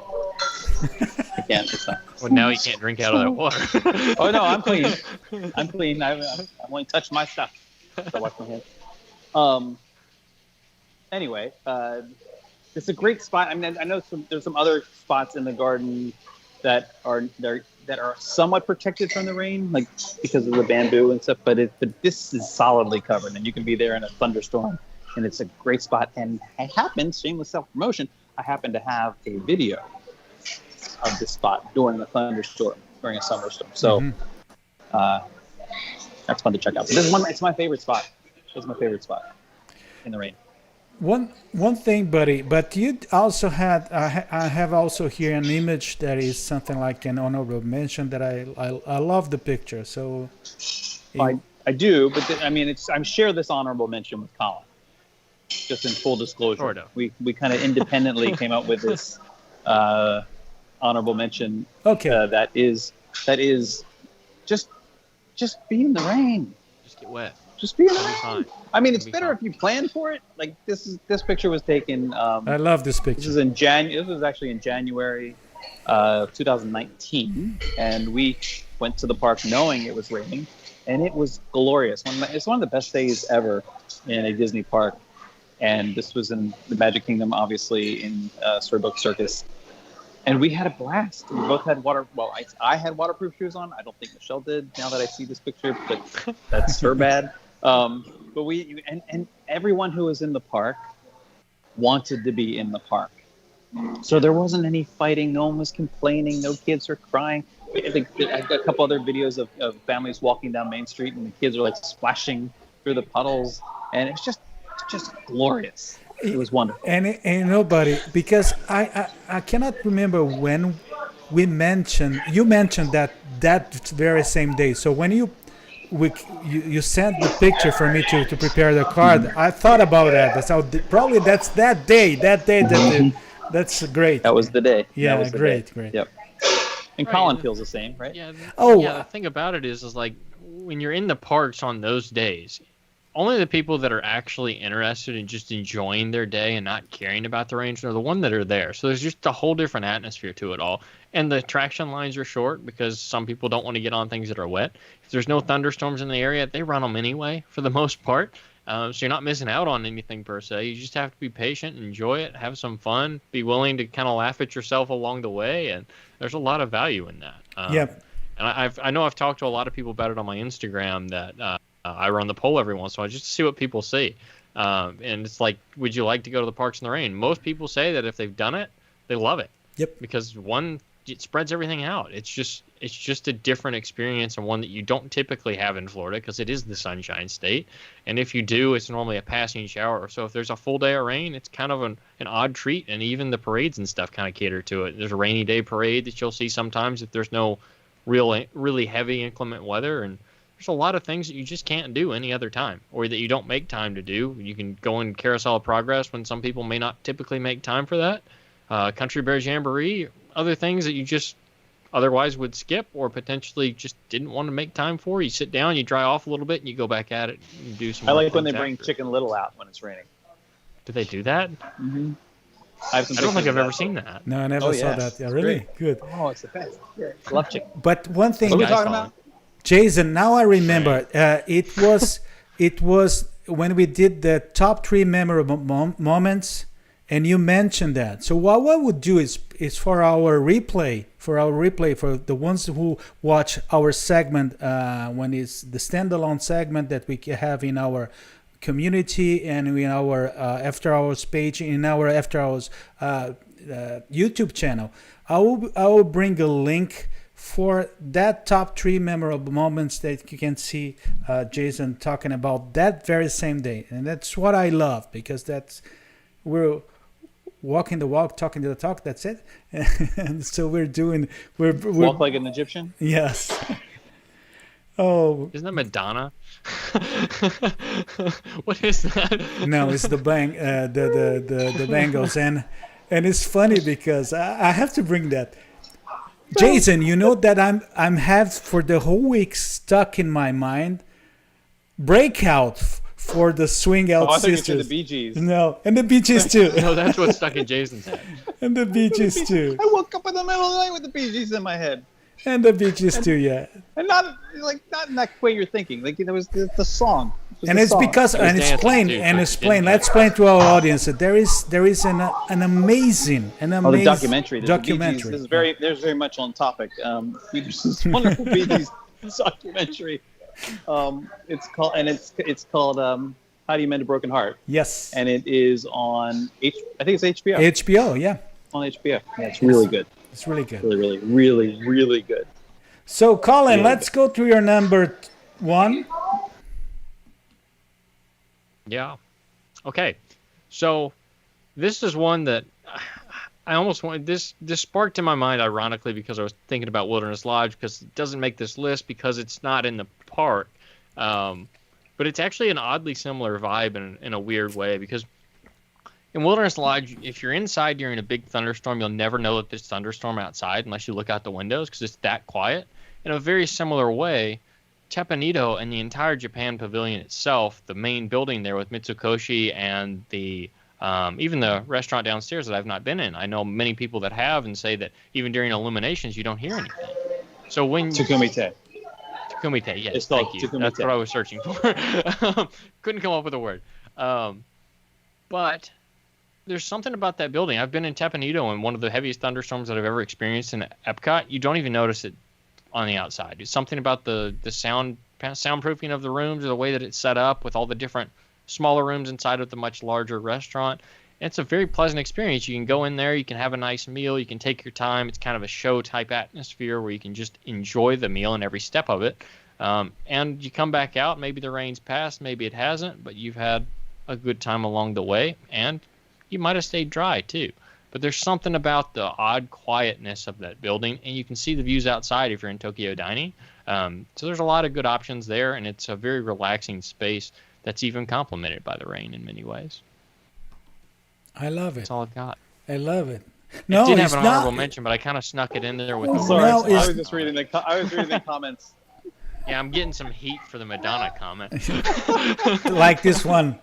I can't. It's not. Well, now you can't drink out of that water. Oh no, I'm clean. I'm clean. I've only touched my stuff. So I wash my hands. anyway, it's a great spot. I mean, I know there's some other spots in the garden that are somewhat protected from the rain, like because of the bamboo and stuff. But this is solidly covered, and you can be there in a thunderstorm, and it's a great spot. And shameless self-promotion, I happen to have a video of this spot during a thunderstorm, during a summer storm. So that's fun to check out. But it's my favorite spot. It's my favorite spot in the rain. One thing, buddy, but you also had I have also here an image that is something like an honorable mention that I love the picture. So I do, but I'm share this honorable mention with Collin. Just in full disclosure, Sort of. we kind of independently came up with this honorable mention. Okay. That is just be in the rain. Just get wet. Just be in the It'll be rain. fine. I mean, it's It'll be better fine. if you plan for it. Like this picture was taken. I love this This picture. is in This was actually in January 2019, and we went to the park knowing it was raining, and it was glorious. It's one of the best days ever in a Disney park. And this was in the Magic Kingdom, obviously in Storybook Circus, and we had a blast. We both had I had waterproof shoes on. I don't think Michelle did. Now that I see this picture, but that's her bad. But and everyone who was in the park wanted to be in the park. So there wasn't any fighting. No one was complaining. No kids were crying. I got a couple other videos of families walking down Main Street, and the kids are like splashing through the puddles, and it's just glorious. It was wonderful. And nobody, because I cannot remember when you mentioned that very same day. So when you sent the picture for me to prepare the card, I thought about that. That's how probably that's that day. That's great. That was the day. Yeah, That was the great. Yep. And Right, Colin and- feels the same, right? Yeah. Oh, The thing about it is like when you're in the parks on those days, only the people that are actually interested in just enjoying their day and not caring about the range are the one that are there. So there's just a whole different atmosphere to it all. And the attraction lines are short because some people don't want to get on things that are wet. If there's no thunderstorms in the area, they run them anyway for the most part. So you're not missing out on anything per se. You just have to be patient, enjoy it, have some fun, be willing to kind of laugh at yourself along the way. And there's a lot of value in that. Yep. And I know I've talked to a lot of people about it on my Instagram that I run the poll every once in a while just to see what people see. And it's like, would you like to go to the parks in the rain? Most people say that if they've done it, they love it. Yep. Because one, it spreads everything out. It's just a different experience and one that you don't typically have in Florida because it is the Sunshine State. And if you do, it's normally a passing shower. Or so if there's a full day of rain, it's kind of an odd treat. And even the parades and stuff kind of cater to it. There's a rainy day parade that you'll see sometimes if there's no really heavy inclement weather. And there's a lot of things that you just can't do any other time or that you don't make time to do. You can go in Carousel of Progress when some people may not typically make time for that. Country Bear Jamboree, other things that you just otherwise would skip or potentially just didn't want to make time for. You sit down, you dry off a little bit, and you go back at it and do some I more like when they things bring after. Chicken Little out when it's raining. Do they do that? Mm-hmm. I don't think I've ever seen that. No, I never Oh, saw yeah. that. Yeah, It's really great. good. Oh, it's the best. Yeah. Love chicken. But one thing, What are we Guys talking calling. about? Jason, now I remember. It was when we did the top 3 memorable moments, and you mentioned that. So what we would do is for our replay, for the ones who watch our segment when it's the standalone segment that we have in our community and in our after hours page, in our after hours YouTube channel. I will bring a link for that top 3 memorable moments that you can see Jason talking about that very same day. And that's what I love, because we're walking the walk, talking the talk, that's it. And so we're Walk like an Egyptian? yes. Oh, Isn't that Madonna? What is that? no, it's the the Bengals, and it's funny because I have to bring that. Jason, you know that I'm have for the whole week stuck in my mind Breakout for the Swing Out Oh, I thought you said Sisters. the Bee Gees. No, and the Bee Gees too, No, that's what's stuck in Jason's head. and the Bee Gees too, I woke up in the middle of the night with the Bee Gees in my head. and the Bee Gees too. Yeah, And not in that way you're thinking. Like there was the song. And it's because and dancing explain too, and so explain. yeah. Let's explain to our audience that there is an amazing the documentary. There's a Bee Gees- documentary. There's very much on topic. This is wonderful Bee Gees documentary. It's called How Do You Mend a Broken Heart? Yes. And it is on I think it's HBO. HBO, yeah. On HBO. Yeah, it's really good. It's really good. Really, really, really good. So, Collin, Really let's go through your number 1. Yeah. Okay. So this is one that I almost wanted. This sparked in my mind, ironically, because I was thinking about Wilderness Lodge, because it doesn't make this list because it's not in the park. But it's actually an oddly similar vibe in a weird way, because in Wilderness Lodge, if you're inside during a big thunderstorm, you'll never know that there's thunderstorm outside unless you look out the windows, because it's that quiet. In a very similar way, Teppanydo and the entire Japan Pavilion itself, the main building there with Mitsukoshi and the even the restaurant downstairs that I've not been in. I know many people that have and say that even during illuminations you don't hear anything. So when Takumite. Kumite, yes, It's called thank you. Takumite. That's what I was searching for. Couldn't come up with a word. But there's something about that building. I've been in Teppanydo in one of the heaviest thunderstorms that I've ever experienced in Epcot. You don't even notice it on the outside. It's something about the soundproofing of the rooms, or the way that it's set up with all the different smaller rooms inside of the much larger restaurant. And it's a very pleasant experience. You can go in there, you can have a nice meal, you can take your time. It's kind of a show type atmosphere where you can just enjoy the meal and every step of it. And you come back out, maybe the rain's passed, maybe it hasn't, but you've had a good time along the way, and you might have stayed dry too. But there's something about the odd quietness of that building, and you can see the views outside if you're in Tokyo Dining. So there's a lot of good options there, and it's a very relaxing space that's even complemented by the rain in many ways. I love it. That's all I've got. I love it. I No, did it's have an honorable not. mention, but I kind of snuck it in there with the Sorry, No, I it's- was just reading the comments. Yeah, I'm getting some heat for the Madonna comment. Like this one.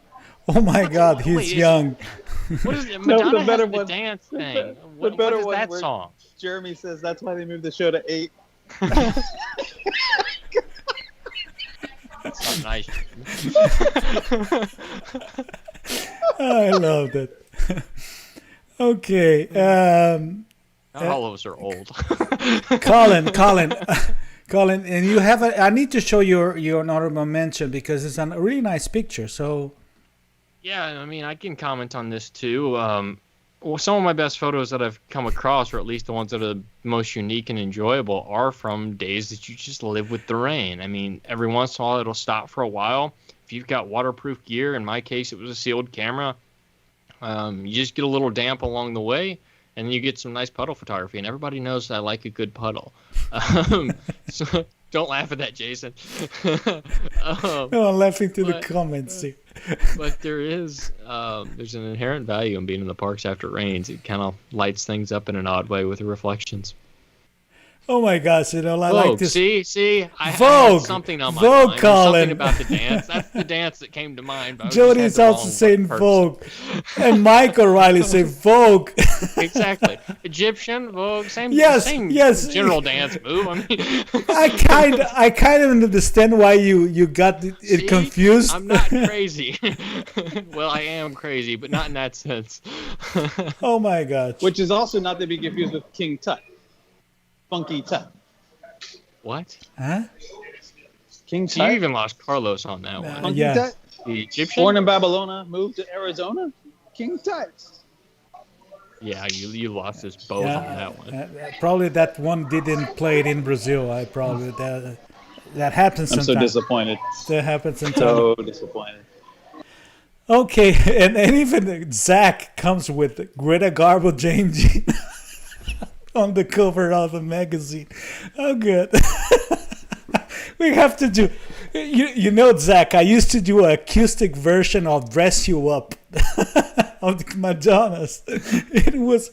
Oh my God, he's Wait, is- young. What is it? No, the Madonna has better the one- dance thing. the What better is one that where- song? Jeremy says that's why they moved the show to 8. That's not nice. I love that. Okay, Not all of us are old. Collin, and you have I need to show your honorable mention because it's a really nice picture. So Yeah, I mean, I can comment on this too. Well, some of my best photos that I've come across, or at least the ones that are the most unique and enjoyable, are from days that you just live with the rain. I mean, every once in a while it'll stop for a while. If you've got waterproof gear, in my case it was a sealed camera, you just get a little damp along the way, and then you get some nice puddle photography. And everybody knows that I like a good puddle. So don't laugh at that, Jason. no, I'm laughing to the comments here. But there's an inherent value in being in the parks after it rains. It kind of lights things up in an odd way with the reflections. Oh my gosh, I Vogue, like this. see, I Vogue. had something on my Vogue, mind. There's Collin. something about the dance. That's the dance that came to mind. But I just Jody's had the also wrong saying person. Vogue, and Mike O'Reilly say Vogue. Exactly. Egyptian, Vogue, same Yes. general dance move. I mean, I kind of understand why you got it see? confused. I'm not crazy. Well, I am crazy, but not in that sense. Oh my gosh. Which is also not to be confused with King Tut. Funky Tut. What? Huh? King So you Tut? even lost Carlos on that one. Funky Yeah. Tut? The Egyptian? Born in Babylona, moved to Arizona? King Tut. Yeah, you lost us both on that one. Probably that one didn't play it in Brazil. That happens I'm sometimes. so disappointed. That happens sometimes. So disappointed. Okay, and even Zach comes with Greta Garbo changing on the cover of the magazine. Oh, good. We have to do. You know, Zach, I used to do an acoustic version of "Dress You Up" of the Madonnas. It was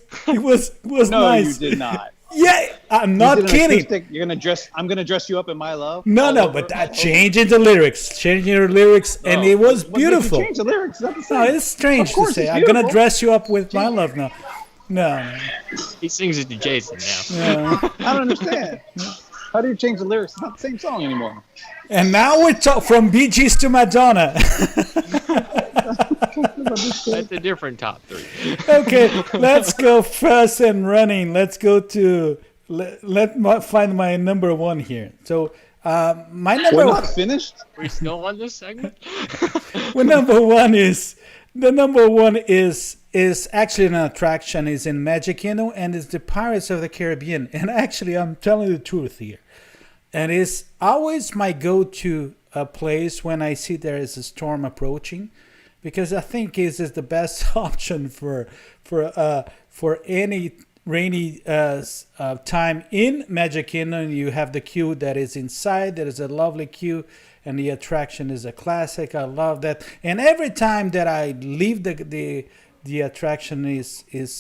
No, nice. you did not. Yeah, I'm You not did an kidding. acoustic, I'm gonna dress you up in my love. No, all no, over. but changing the lyrics, and it was What makes you beautiful. change the lyrics? It's not the same. No, it's strange Of to course say. it's I'm gonna beautiful. dress you up with my love now. No. He sings it to Jason now. I don't understand. How do you change the lyrics? It's not the same song anymore. And now we talk from Bee Gees to Madonna. That's a different top three. Okay, let's go fast and running. Let's go to find my number one here. So my number We're one. not finished. We still on this segment? Well, number one is actually an attraction. Is in Magic Kingdom and it's the Pirates of the Caribbean. And actually, I'm telling the truth here, and it's always my go-to place when I see there is a storm approaching, because I think it is the best option for any rainy time in Magic Kingdom. You have the queue that is inside. There is a lovely queue. And the attraction is a classic. I love that. And every time that I leave the attraction is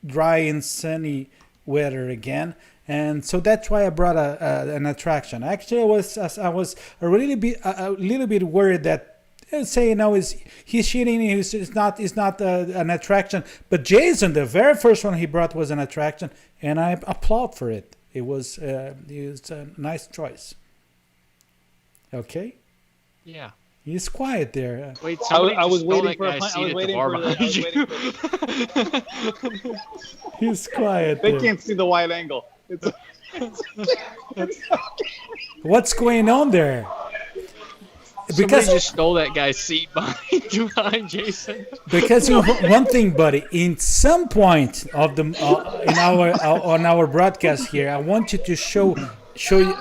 dry and sunny weather again. And so that's why I brought an attraction. Actually, I was a little bit worried that say he's cheating. It's not an attraction. But Jason, the very first one he brought was an attraction, and I applaud for it. It was a nice choice. Okay. Yeah. He's quiet there. Wait, I was stole waiting that for guy's I was seat at the waiting bar for behind you. He's quiet They there. can't see the wide angle. What's going on there? Somebody just stole that guy's seat behind Jason. Because one thing, buddy, in some point of the on our broadcast here, I want you to show you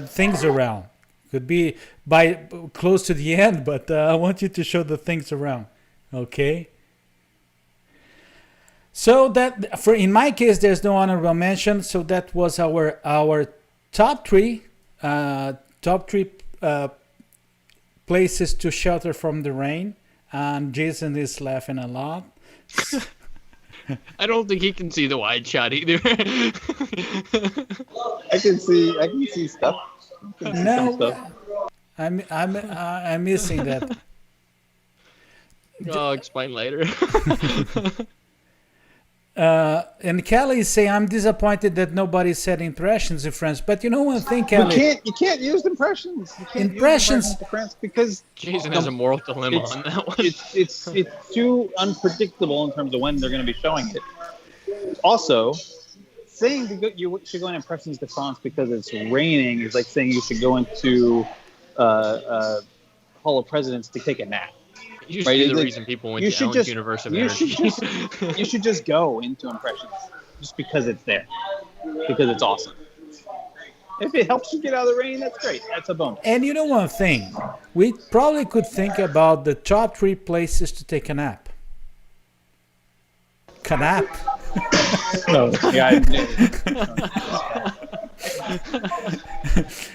things around. Could be by close to the end, but I want you to show the things around. Okay. So that in my case, there's no honorable mention. So that was our top three places to shelter from the rain. And Jason is laughing a lot. I don't think he can see the wide shot either. I can see stuff. No, I'm missing that. I'll explain later. And Kelly is saying, I'm disappointed that nobody said impressions in France. But you know one thing, Kelly? You can't use impressions. You can't Impressions. use impressions to France because Jason has a moral dilemma on that one. it's too unpredictable in terms of when they're going to be showing it. Also, saying you should go in impressions de France because it's raining is like saying you should go into Hall of Presidents to take a nap. Usually the reason people went to Ellen's Universe of Energy. You should just go into impressions just because it's there, because it's awesome. If it helps you get out of the rain, that's great. That's a bonus. And you know one thing? We probably could think about the top 3 places to take a nap. Canapp. No, yeah.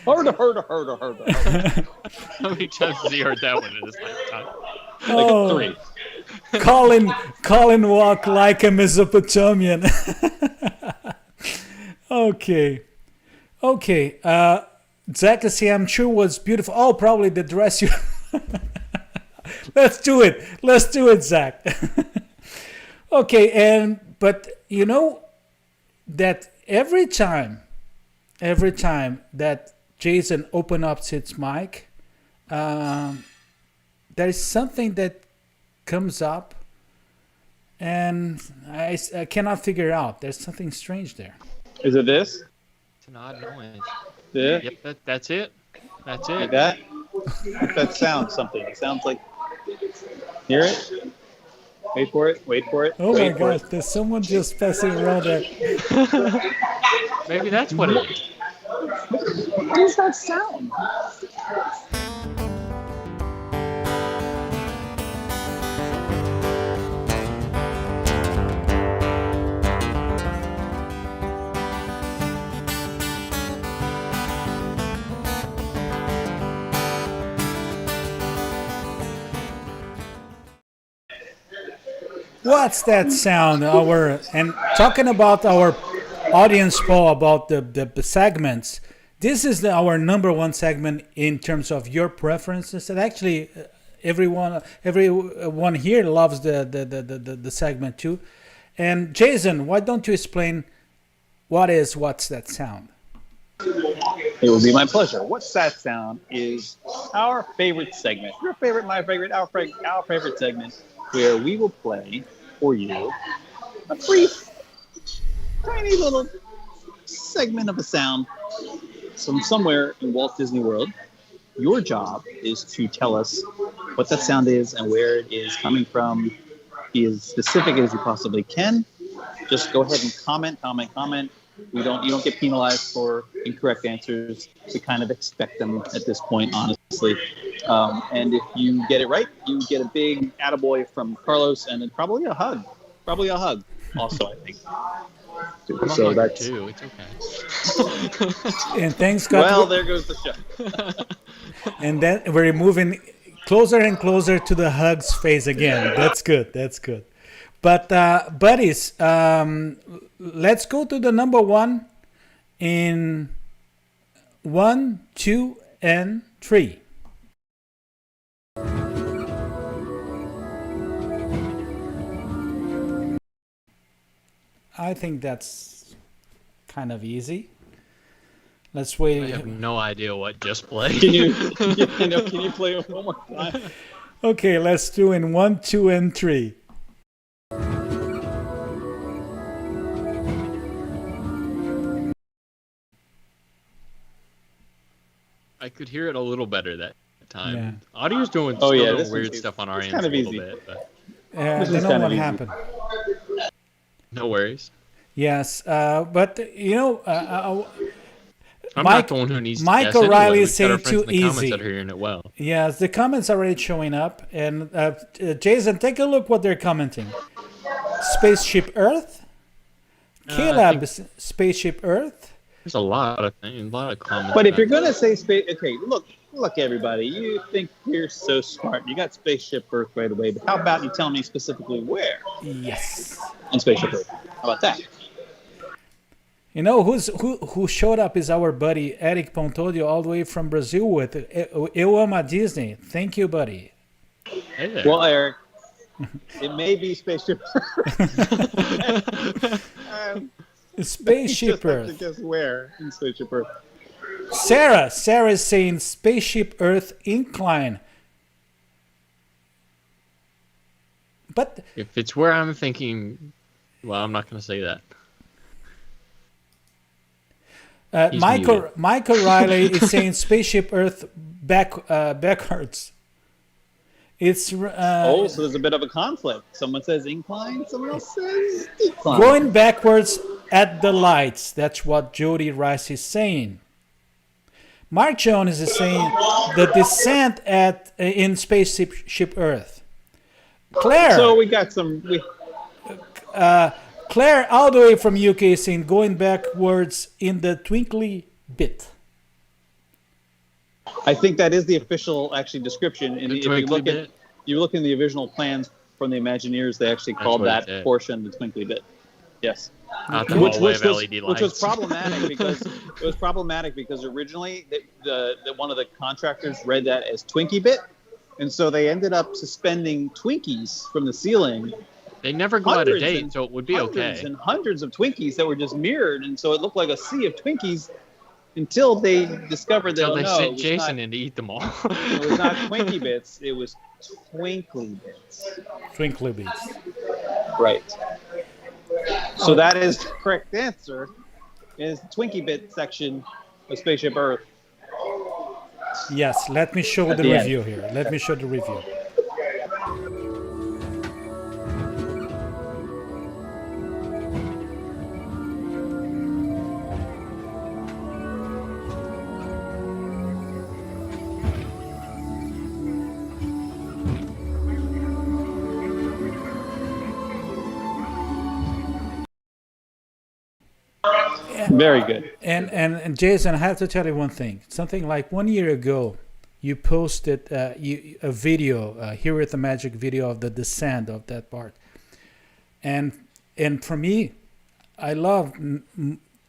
Hurda. How many times has he heard that one in his lifetime? Like 3. Collin walk like a Mesopotamian. Okay. Zach, I'm sure was beautiful. Oh, probably the dress you. Let's do it, Zach. Okay, but you know that every time that Jason opens up his mic, there is something that comes up, and I cannot figure out. There's something strange there. Is it this? It's an odd noise. Yeah. Yep, that's it. That's it. Like that? That sounds something. It sounds like. Hear it? Wait for it. Oh my gosh, there's someone just passing around there. Maybe that's what it is. What does that sound? What's that sound? And talking about our audience poll about the segments, this is our number one segment in terms of your preferences. And actually, everyone here loves the segment too. And Jason, why don't you explain what's that sound? It will be my pleasure. What's That Sound is our favorite segment. Your favorite, my favorite, our favorite segment, where we will play for you a brief, tiny little segment of a sound from somewhere in Walt Disney World. Your job is to tell us what that sound is and where it is coming from. Be as specific as you possibly can. Just go ahead and comment. You don't get penalized for incorrect answers. We kind of expect them at this point, honestly. And if you get it right, you get a big attaboy from Carlos, and then probably a hug. Also, I think. So that's too. It's okay. And thanks God. Well, there goes the show. And then we're moving closer and closer to the hugs phase again. That's good. But buddies, let's go to the number one in 1, 2, and 3. I think that's kind of easy. Let's wait. I have no idea what just played. Can you play it one more time? Okay, let's do in 1, 2, and 3. I could hear it a little better that time. Yeah. Audio's doing this weird one's stuff on our it's end kind a of little easy. bit. But I This don't is know kind what of easy. happened. no worries. Yes, but you know, I'm Mike- not the one who needs Mike to guess anyway. O'Reilly We've is got our saying friends too in the comments easy. that are hearing it well. yes, the comments are already showing up. And Jason, take a look what they're commenting. Spaceship Earth, Caleb, Spaceship Earth. There's a lot of things, a lot of comments. But if about you're gonna say space, okay, look, everybody, you think you're so smart. You got Spaceship Earth right away, but how about you tell me specifically where Yes. on Spaceship Earth? How about that? You know who showed up is our buddy Eric Pontodio all the way from Brazil with Eu Amo Disney. Thank you, buddy. Hey there. Well, Eric, it may be Spaceship Spaceship Earth. Guess where in Spaceship Earth? Sarah is saying Spaceship Earth incline. But if it's where I'm thinking, well, I'm not going to say that. He's muted. Mike O'Reilly is saying Spaceship Earth backwards. It's So there's a bit of a conflict. Someone says incline, someone else says decline. going backwards at the lights. That's what Jody Rice is saying. Mark Jones is saying the descent in Spaceship Earth. Claire. So we got some. Claire, all the way from UK, is saying going backwards in the twinkly bit. I think that is the official actually description. And The if you twinkly look at the original plans from the Imagineers, they actually called what it that said. portion the twinkly bit. Yes. Not the hallway of LED lights. Which was problematic because originally one of the contractors read that as Twinkie bit, and so they ended up suspending Twinkies from the ceiling. They never go out of date, so it would be hundreds okay. and hundreds of Twinkies that were just mirrored, and so it looked like a sea of Twinkies until they discovered that Until they it sent was Jason not, in to eat them all. it was not Twinkie bits, it was Twinkly bits. Twinkly bits. Right. So that is the correct answer. Is the Twinkie bit section of Spaceship Earth. Yes, let me show the the end. review here. Let me show the review. Very good. And Jason, I have to tell you one thing. Something like 1 year ago, you posted a video, Here at the Magic video of the descent of that part. And for me, I love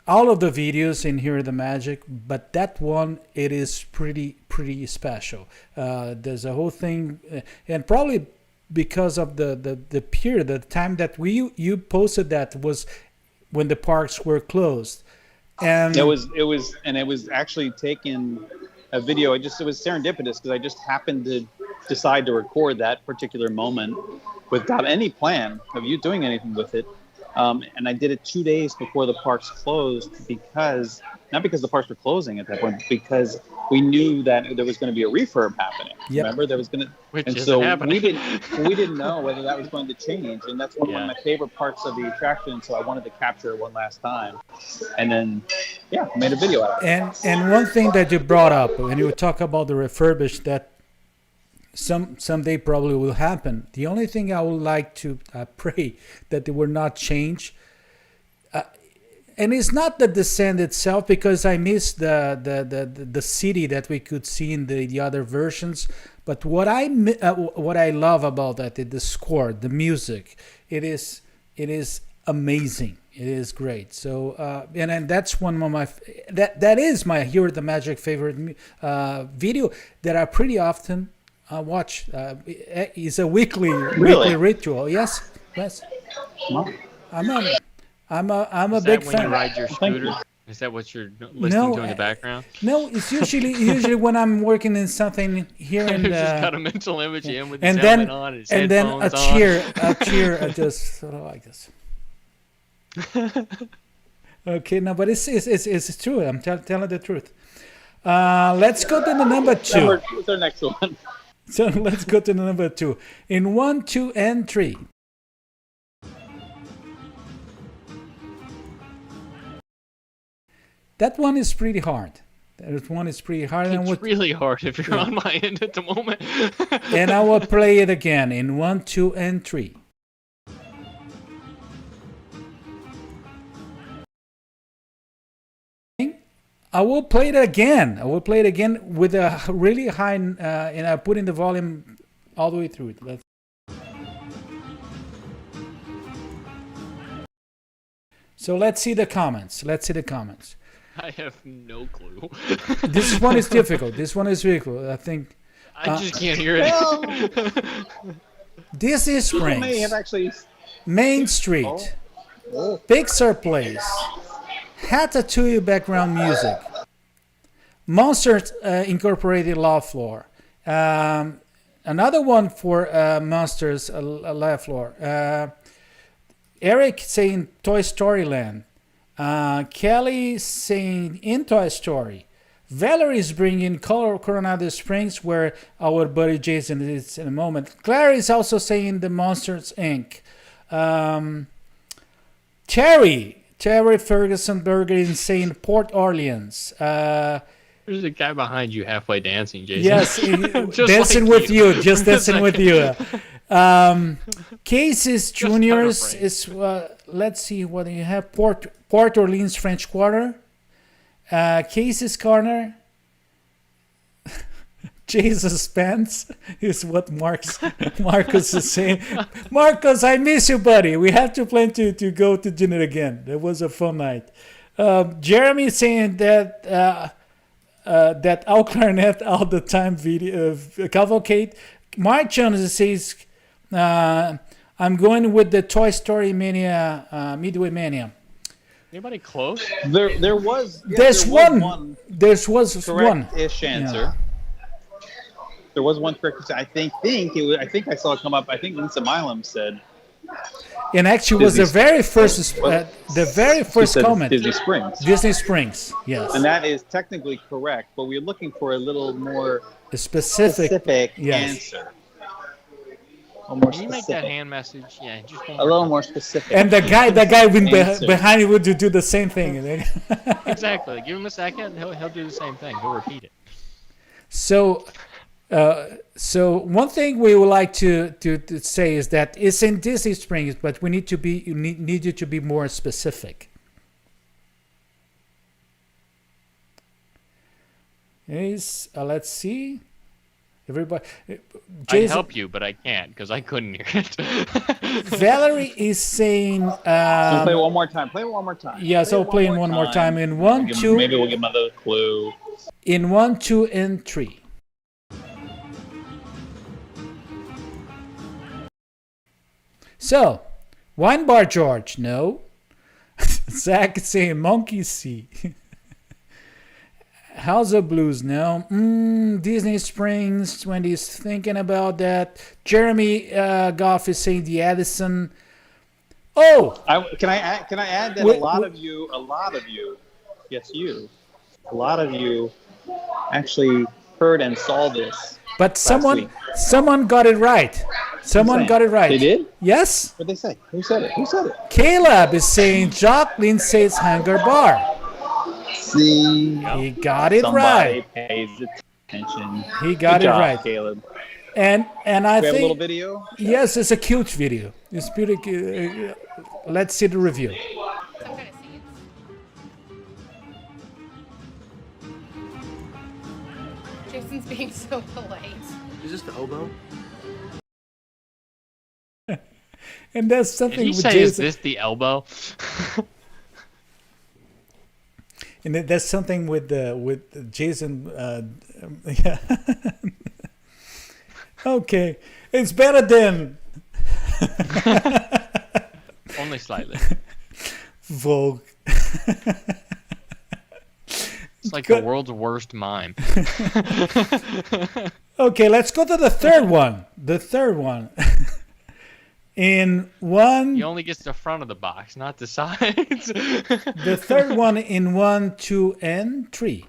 all of the videos in Here at the Magic, but that one, it is pretty special. There's a whole thing, and probably because of the period, the time that you posted that was when the parks were closed. And it was actually taken a video. It was serendipitous because I just happened to decide to record that particular moment without any plan of you doing anything with it. And I did it 2 days before the parks closed not because the parks were closing at that point, because we knew that there was going to be a refurb happening. Yep. Remember, there was going to, Which and isn't so happening. we didn't know whether that was going to change, and that's one of my favorite parts of the attraction. So I wanted to capture it one last time, and then made a video out of it. And one thing that you brought up when you talk about the refurbished, that someday probably will happen. The only thing I would like to pray that they will not change. And it's not the descent itself, because I miss the city that we could see in the other versions. But what I love about that is the score, the music. It is amazing. It is great. So and that's one of my that is my Here at the Magic favorite video that I pretty often watch. It's a weekly ritual. Yes. I'm a big fan. Is that when you ride your scooter? Is that what you're listening to in the background? No, it's usually when I'm working in something here in He's just got a mental image of him with his and helmet then on, his and then headphones a cheer, just sort of like this. Okay, no, but it's true. I'm telling the truth. Let's go to the number 2. What's our next one? So let's go to the number 2. In 1, 2, and 3. That one is pretty hard. That one is pretty hard. It's really hard if you're on my end at the moment. And I will play it again in 1, 2, and 3. I will play it again. With a really high, and I'm putting the volume all the way through it. So let's see the comments. I have no clue. This one is difficult. I think. I just can't hear it. Disney Springs. May have actually. Main Street. Pixar Place. Ratatouille background music. Monsters Incorporated Law Floor. Another one for Monsters Law Floor. Eric saying Toy Story Land. Kelly saying in Toy Story. Valerie's bringing Coronado Springs, where our buddy Jason is in a moment. Claire is also saying the Monsters Inc. Terry Ferguson Berger is saying Port Orleans. There's a guy behind you halfway dancing, Jason. Yes, dancing like with you. Just dancing with you. Casey's Juniors is, let's see what you have. Port Orleans French Quarter. Casey's Corner. Jesus Spence is what Marcus is saying. Marcus, I miss you, buddy. We have to plan to go to dinner again. That was a fun night. Jeremy is saying that that Al Clarinet all the time video cavalcade. Mark Jones says, I'm going with the Toy Story Mania, Midway Mania. Anybody close? There was one. There was one correct-ish answer. Yeah. There was one correct. I think I saw it come up. I think Lisa Milam said. And actually, was the very first comment. Disney Springs. Disney Springs, yes. And that is technically correct, but we're looking for a little more specific answer. Can you make that hand message? Yeah, just a little more specific. And the guy behind you would do the same thing. Exactly. Give him a second, he'll do the same thing. He'll repeat it. So one thing we would like to say is that it's in Disney Springs, but we need you to be more specific. Let's see. Everybody, I'd help you, but I can't because I couldn't hear it. Valerie is saying. Play one more time. Yeah, so playing one more time in 1, 2. Maybe we'll give another clue. In 1, 2, and 3. So, Wine Bar George, no. Zach is saying Monkey See. House of Blues, no. Disney Springs, Wendy's thinking about that. Jeremy Goff is saying the Edison. Oh! Can I add that a lot of you, yes, you, a lot of you actually heard and saw this. But someone got it right. Someone got it right. They did? Yes. What'd they say? Who said it? Caleb is saying Jacqueline says Hangar Bar. See, he got it somebody right. Pays attention. He got Good job, it right, Caleb. And I we think have a little video. Yes, it's a cute video. It's pretty cute. Let's see the review. Jason's being so polite. Is this the oboe? And that's something Did he with say, Jason. is this the elbow? And that's something with Jason. Yeah. Okay, it's better than. Only slightly. Vogue. It's like the world's worst mime. Okay, let's go to the third one. The third one. In one. He only gets the front of the box, not the sides. The third one in 1, 2, and 3.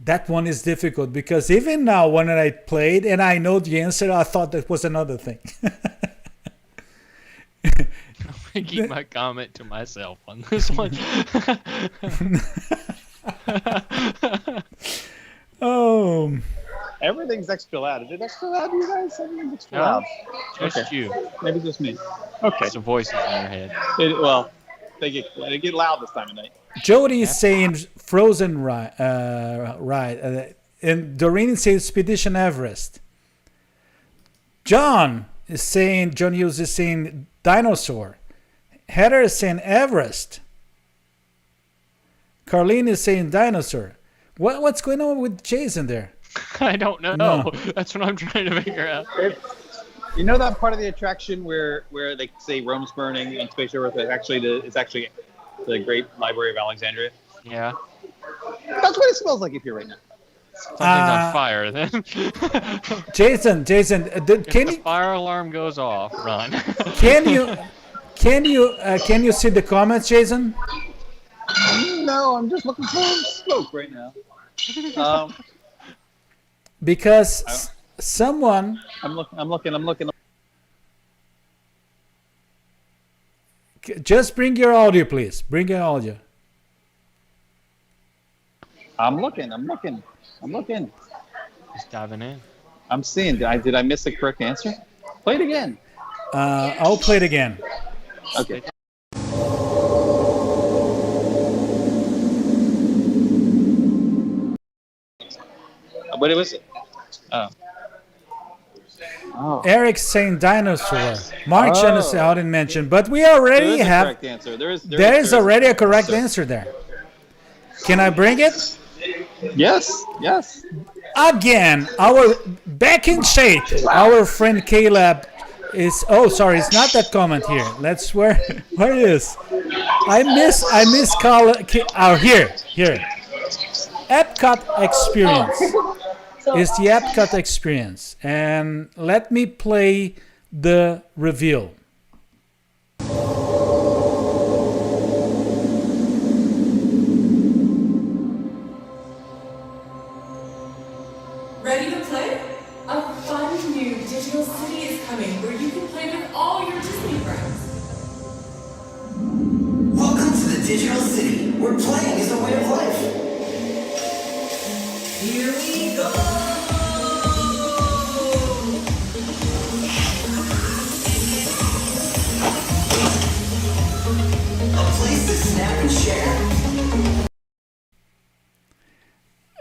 That one is difficult because even now when I played and I know the answer, I thought that was another thing. I keep my comment to myself on this one. Oh. Everything's extra loud. Is it extra loud, you guys? Everything's extra loud. Just you. Maybe just me. Okay. Some voices in your head. They get loud this time of night. Jody is saying Frozen ride, and Doreen says Expedition Everest. John Hughes is saying Dinosaur. Heather is saying Everest. Carlene is saying Dinosaur. What's going on with Jason there? I don't know. No. That's what I'm trying to figure out. You know that part of the attraction where they say Rome's burning and Space Earth is actually the Great Library of Alexandria? Yeah. That's what it smells like if you're right now. Something's on fire then. Jason, If the fire alarm goes off, run. Can you see the comments, Jason? No, I'm just looking for smoke right now. Because someone. I'm looking. Just bring your audio, please. Bring your audio. I'm looking. Just diving in. I'm seeing. Did I miss the correct answer? Play it again. I'll play it again. Okay. What was it? Oh. Eric's saying dinosaur. Mark Genesis I didn't mention, but we already have. Correct answer. There is already a correct answer there. Can I bring it? Yes. Again, our back in shape. Our friend Caleb is. Oh, sorry, it's not that comment here. Let's where it is. I miss Collin. Oh, here. Epcot experience. Is the Epcot experience, and let me play the reveal. Ready to play? A fun new digital city is coming where you can play with all your Disney friends. Welcome to the digital city, where playing is a way of life. Here we go! A place to snap and share.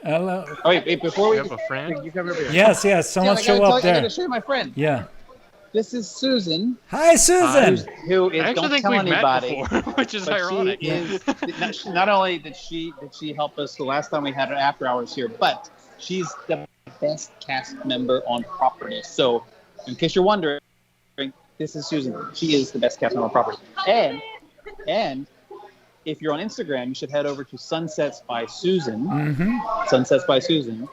Hello. Oh, wait, before we have a friend? You come over here. Yes, someone show up there. I gotta show you my friend. Yeah. This is Susan. Hi, Susan. Who is? I actually Don't think tell we've anybody. met before, which is ironic. Not only did she help us the last time we had her after hours here, but she's the best cast member on property. So, in case you're wondering, this is Susan. She is the best cast member on property. And if you're on Instagram, you should head over to Sunsets by Susan. Sunsets by Susan,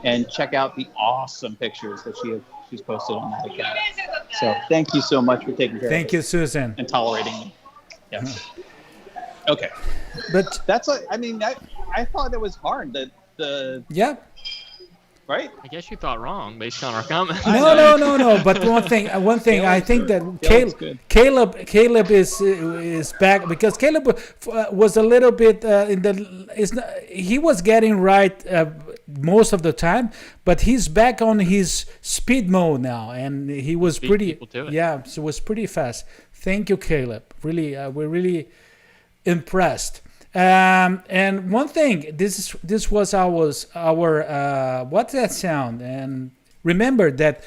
and check out the awesome pictures that she's posted on that account. So thank you so much for taking care of Thank you, Susan. and tolerating me. Yes. Okay. But That's what I mean. I thought that was hard. yeah. Right? I guess you thought wrong based on our comments. No. But one thing, I think that Caleb is back because Caleb was a little bit he was getting right most of the time, but he's back on his speed mode now, and he was pretty. Yeah, so it was pretty fast. Thank you, Caleb. Really, we're really impressed. And one thing, this was our what's that sound? And remember that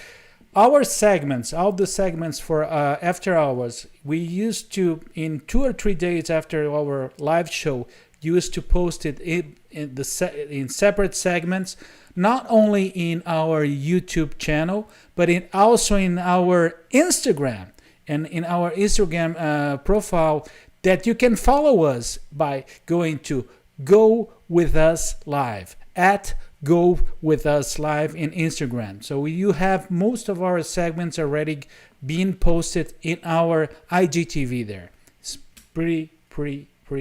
all the segments for after hours, we used to, in 2 or 3 days after our live show, used to post it in separate segments, not only in our YouTube channel, but also in our Instagram and in our Instagram profile. That you can follow us by going to Go With Us Live, at Go With Us Live in Instagram. So you have most of our segments already being posted in our IGTV there. It's pretty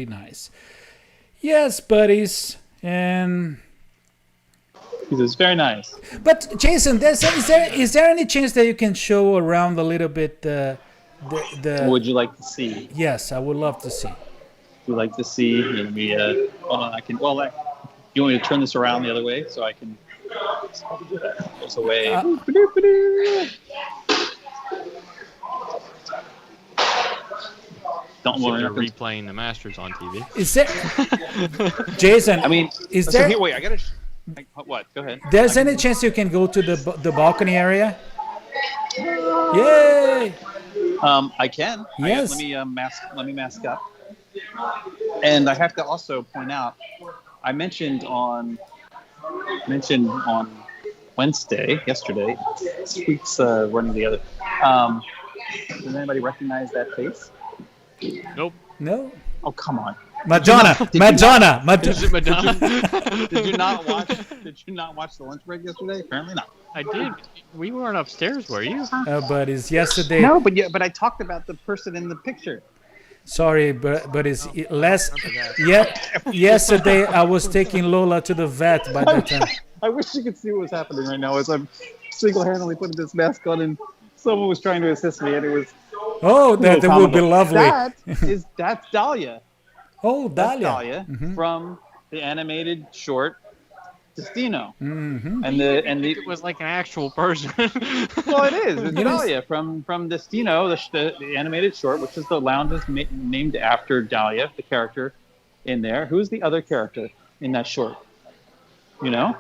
nice. Yes, buddies. And This is very nice. But Jason, is there any chance that you can show around a little bit What would you like to see? Yes, I would love to see. Would you like to see? Hold on, I can. Well, you want me to turn this around the other way so I can. This away. Don't worry. They're replaying the Masters on TV. Is there, Jason? I mean, is there? Here, wait, I gotta. What? Go ahead. There's any chance you can go to the balcony area? Yay! I can. Yes. Let me mask up. And I have to also point out, I mentioned on yesterday. This week's running together. Does anybody recognize that face? Nope. No. Oh, come on. Madonna. Is it Madonna? Did you not watch the lunch break yesterday? Apparently not. I did. We weren't upstairs, were you? But it's yesterday. No, but I talked about the person in the picture. Sorry, but it's less. Yeah, yesterday I was taking Lola to the vet by that time. I wish you could see what was happening right now as I'm single-handedly putting this mask on, and someone was trying to assist me, and it was. Oh, that would be lovely. That's Dahlia. Oh, That's Dahlia. Dahlia from the animated short Destino. Mm-hmm. And the it was like an actual person. Well, it is. It's Dahlia from Destino, the animated short, which is the lounge is named after Dahlia, the character in there. Who's the other character in that short? You know?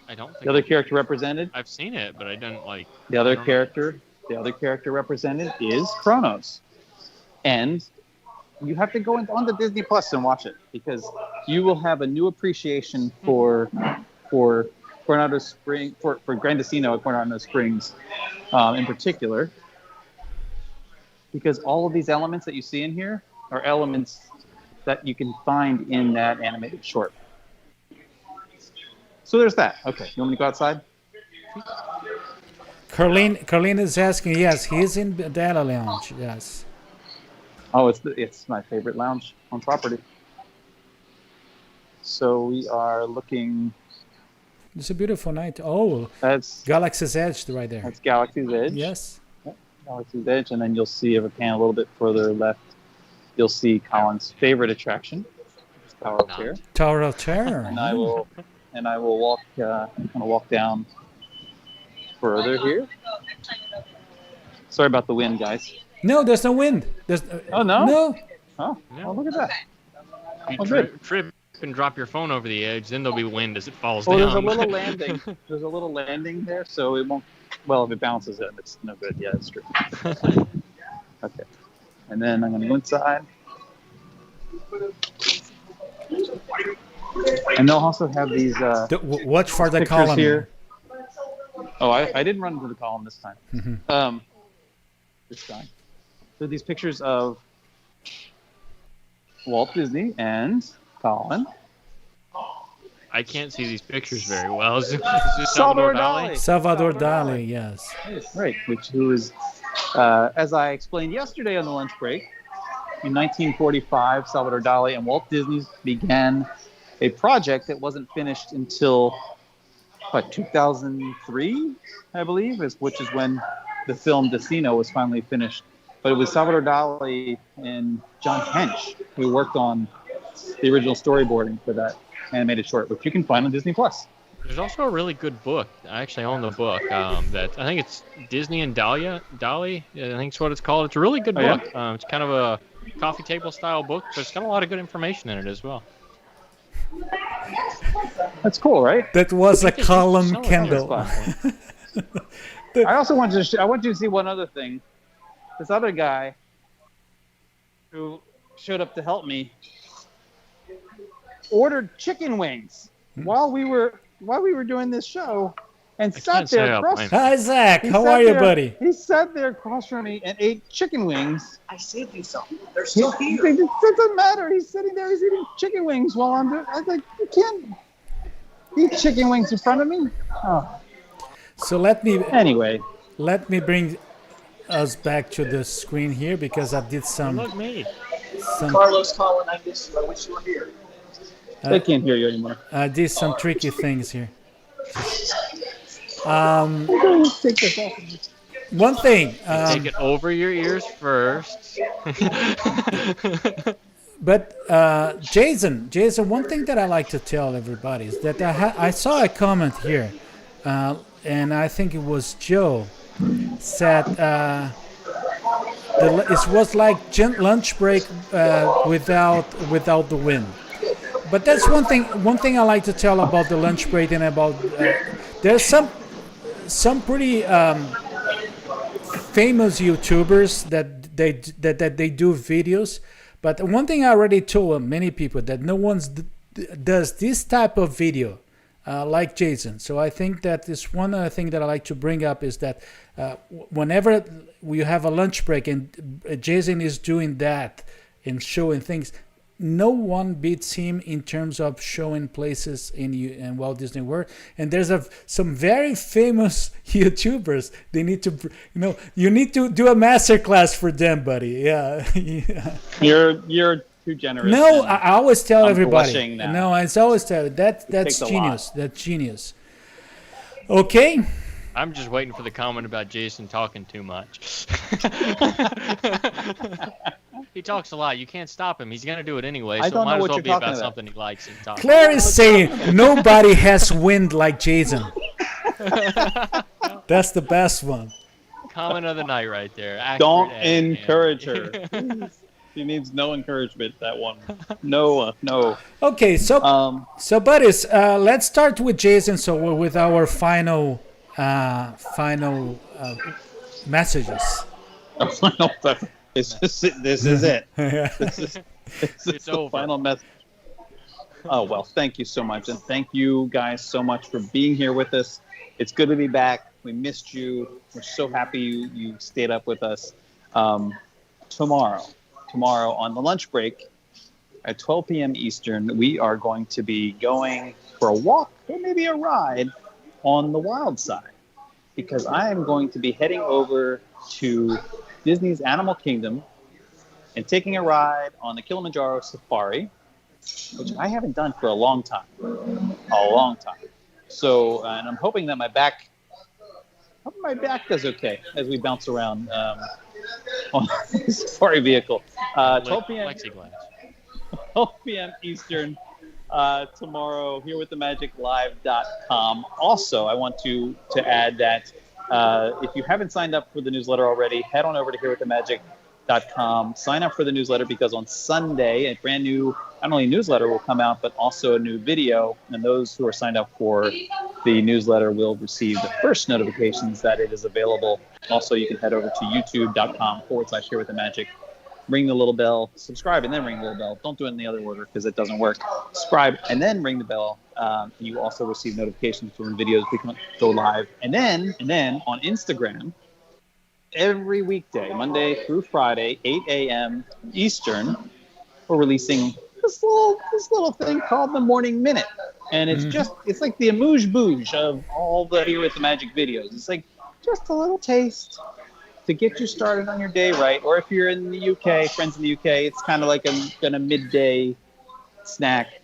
I don't think the other character represented. I've seen it, but I didn't like. The other character represented is Kronos, and you have to go on the Disney Plus and watch it because you will have a new appreciation for Coronado Springs, for Gran Destino at Coronado Springs, in particular, because all of these elements that you see in here are elements that you can find in that animated short. So there's that. Okay, you want me to go outside? Carlene is asking. Yes, he's in the Data Lounge. Yes. Oh, it's my favorite lounge on property. So we are looking. It's a beautiful night. Oh, that's Galaxy's Edge right there. That's Galaxy's Edge. Yes. Yep, Galaxy's Edge, and then you'll see if I pan a little bit further left, you'll see Colin's favorite attraction, Tower of Terror. Tower of Terror. And I will walk down further here. Sorry about the wind, guys. No, there's no wind. Oh no. No. Oh, well, look at that. You trip and drop your phone over the edge, then there'll be wind as it falls down. There's a little landing. There's a little landing there, so it won't. Well, if it bounces in, it's no good. Yeah, it's true. Okay. And then I'm going to go inside. And they'll also have these. Watch for the column here. Oh, I didn't run into the column this time. Mm-hmm. This time. So these pictures of Walt Disney and Collin. I can't see these pictures very well. Is this Salvador Dali? Dali. Salvador Dali, yes. Right, who is, as I explained yesterday on the lunch break, in 1945, Salvador Dali and Walt Disney began a project that wasn't finished until, 2003, I believe, which is when the film Destino was finally finished. But it was Salvador Dali and John Hench who worked on the original storyboarding for that animated short, which you can find on Disney+. There's also a really good book. I actually own the book. That I think it's Disney and Dali. I think it's what it's called. It's a really good book. Yeah? It's kind of a coffee table style book, but it's got a lot of good information in it as well. That's cool, right? That was a Collin Kendall. I also want you to see one other thing. This other guy who showed up to help me ordered chicken wings while we were doing this show, and sat there across. Hi, Zach. How are you, buddy? He sat there across from me and ate chicken wings. I saved you some. They're still here. It doesn't matter. He's sitting there. He's eating chicken wings while I'm doing. I was like, you can't eat chicken wings in front of me. Oh. So let me bring us back to the screen here because I did some. Look me. Carlos, Collin, I miss you. I wish you were here. They can't hear you anymore. I did some tricky things here. Take this off. One thing. Take it over your ears first. But Jason, one thing that I like to tell everybody is that I saw a comment here, and I think it was Joe said it was like lunch break without the wind. But that's one thing I like to tell about the lunch break and about there's some pretty famous YouTubers that they do videos. But one thing I already told many people that no one does this type of video like Jason. So I think that is one other thing that I like to bring up is that whenever we have a lunch break and Jason is doing that and showing things, no one beats him in terms of showing places in Walt Disney World. And there's some very famous YouTubers. They need to, you need to do a master class for them, buddy. Yeah. You're too generous. No, I always tell everybody. Now. No, I always tell that's genius. That's genius. Okay. I'm just waiting for the comment about Jason talking too much. He talks a lot. You can't stop him. He's going to do it anyway, so it might as well be about something he likes and talks. Claire is saying nobody has wind like Jason. That's the best one. Comment of the night right there. Don't encourage her. She needs no encouragement, that one. No. Okay, so buddies, let's start with Jason. So with our final messages. This is it. This is the final message. Oh, well, thank you so much. And thank you guys so much for being here with us. It's good to be back. We missed you. We're so happy you stayed up with us. Tomorrow on the lunch break at 12 p.m. Eastern, we are going to be going for a walk or maybe a ride on the wild side, because I am going to be heading over to Disney's Animal Kingdom and taking a ride on the Kilimanjaro Safari, which I haven't done for a long time. So, and I'm hoping that my back does okay as we bounce around on the Safari vehicle. 12 p.m. 12 p.m. Eastern tomorrow here with themagiclive.com. Also, I want to add that if you haven't signed up for the newsletter already, head on over to herewiththemagic.com. Sign up for the newsletter because on Sunday, a brand new, not only newsletter will come out, but also a new video. And those who are signed up for the newsletter will receive the first notifications that it is available. Also, you can head over to youtube.com/herewiththemagic ring the little bell, subscribe, and then ring the little bell. Don't do it in the other order because it doesn't work. Subscribe and then ring the bell. You also receive notifications when videos go live. And then on Instagram, every weekday, Monday through Friday, 8 a.m. Eastern, we're releasing this little thing called the Morning Minute. And it's like the amuse-bouche of all the Here with the Magic videos. It's like just a little taste to get you started on your day right. Or if you're in the UK, friends in the UK, it's kind of like a midday snack,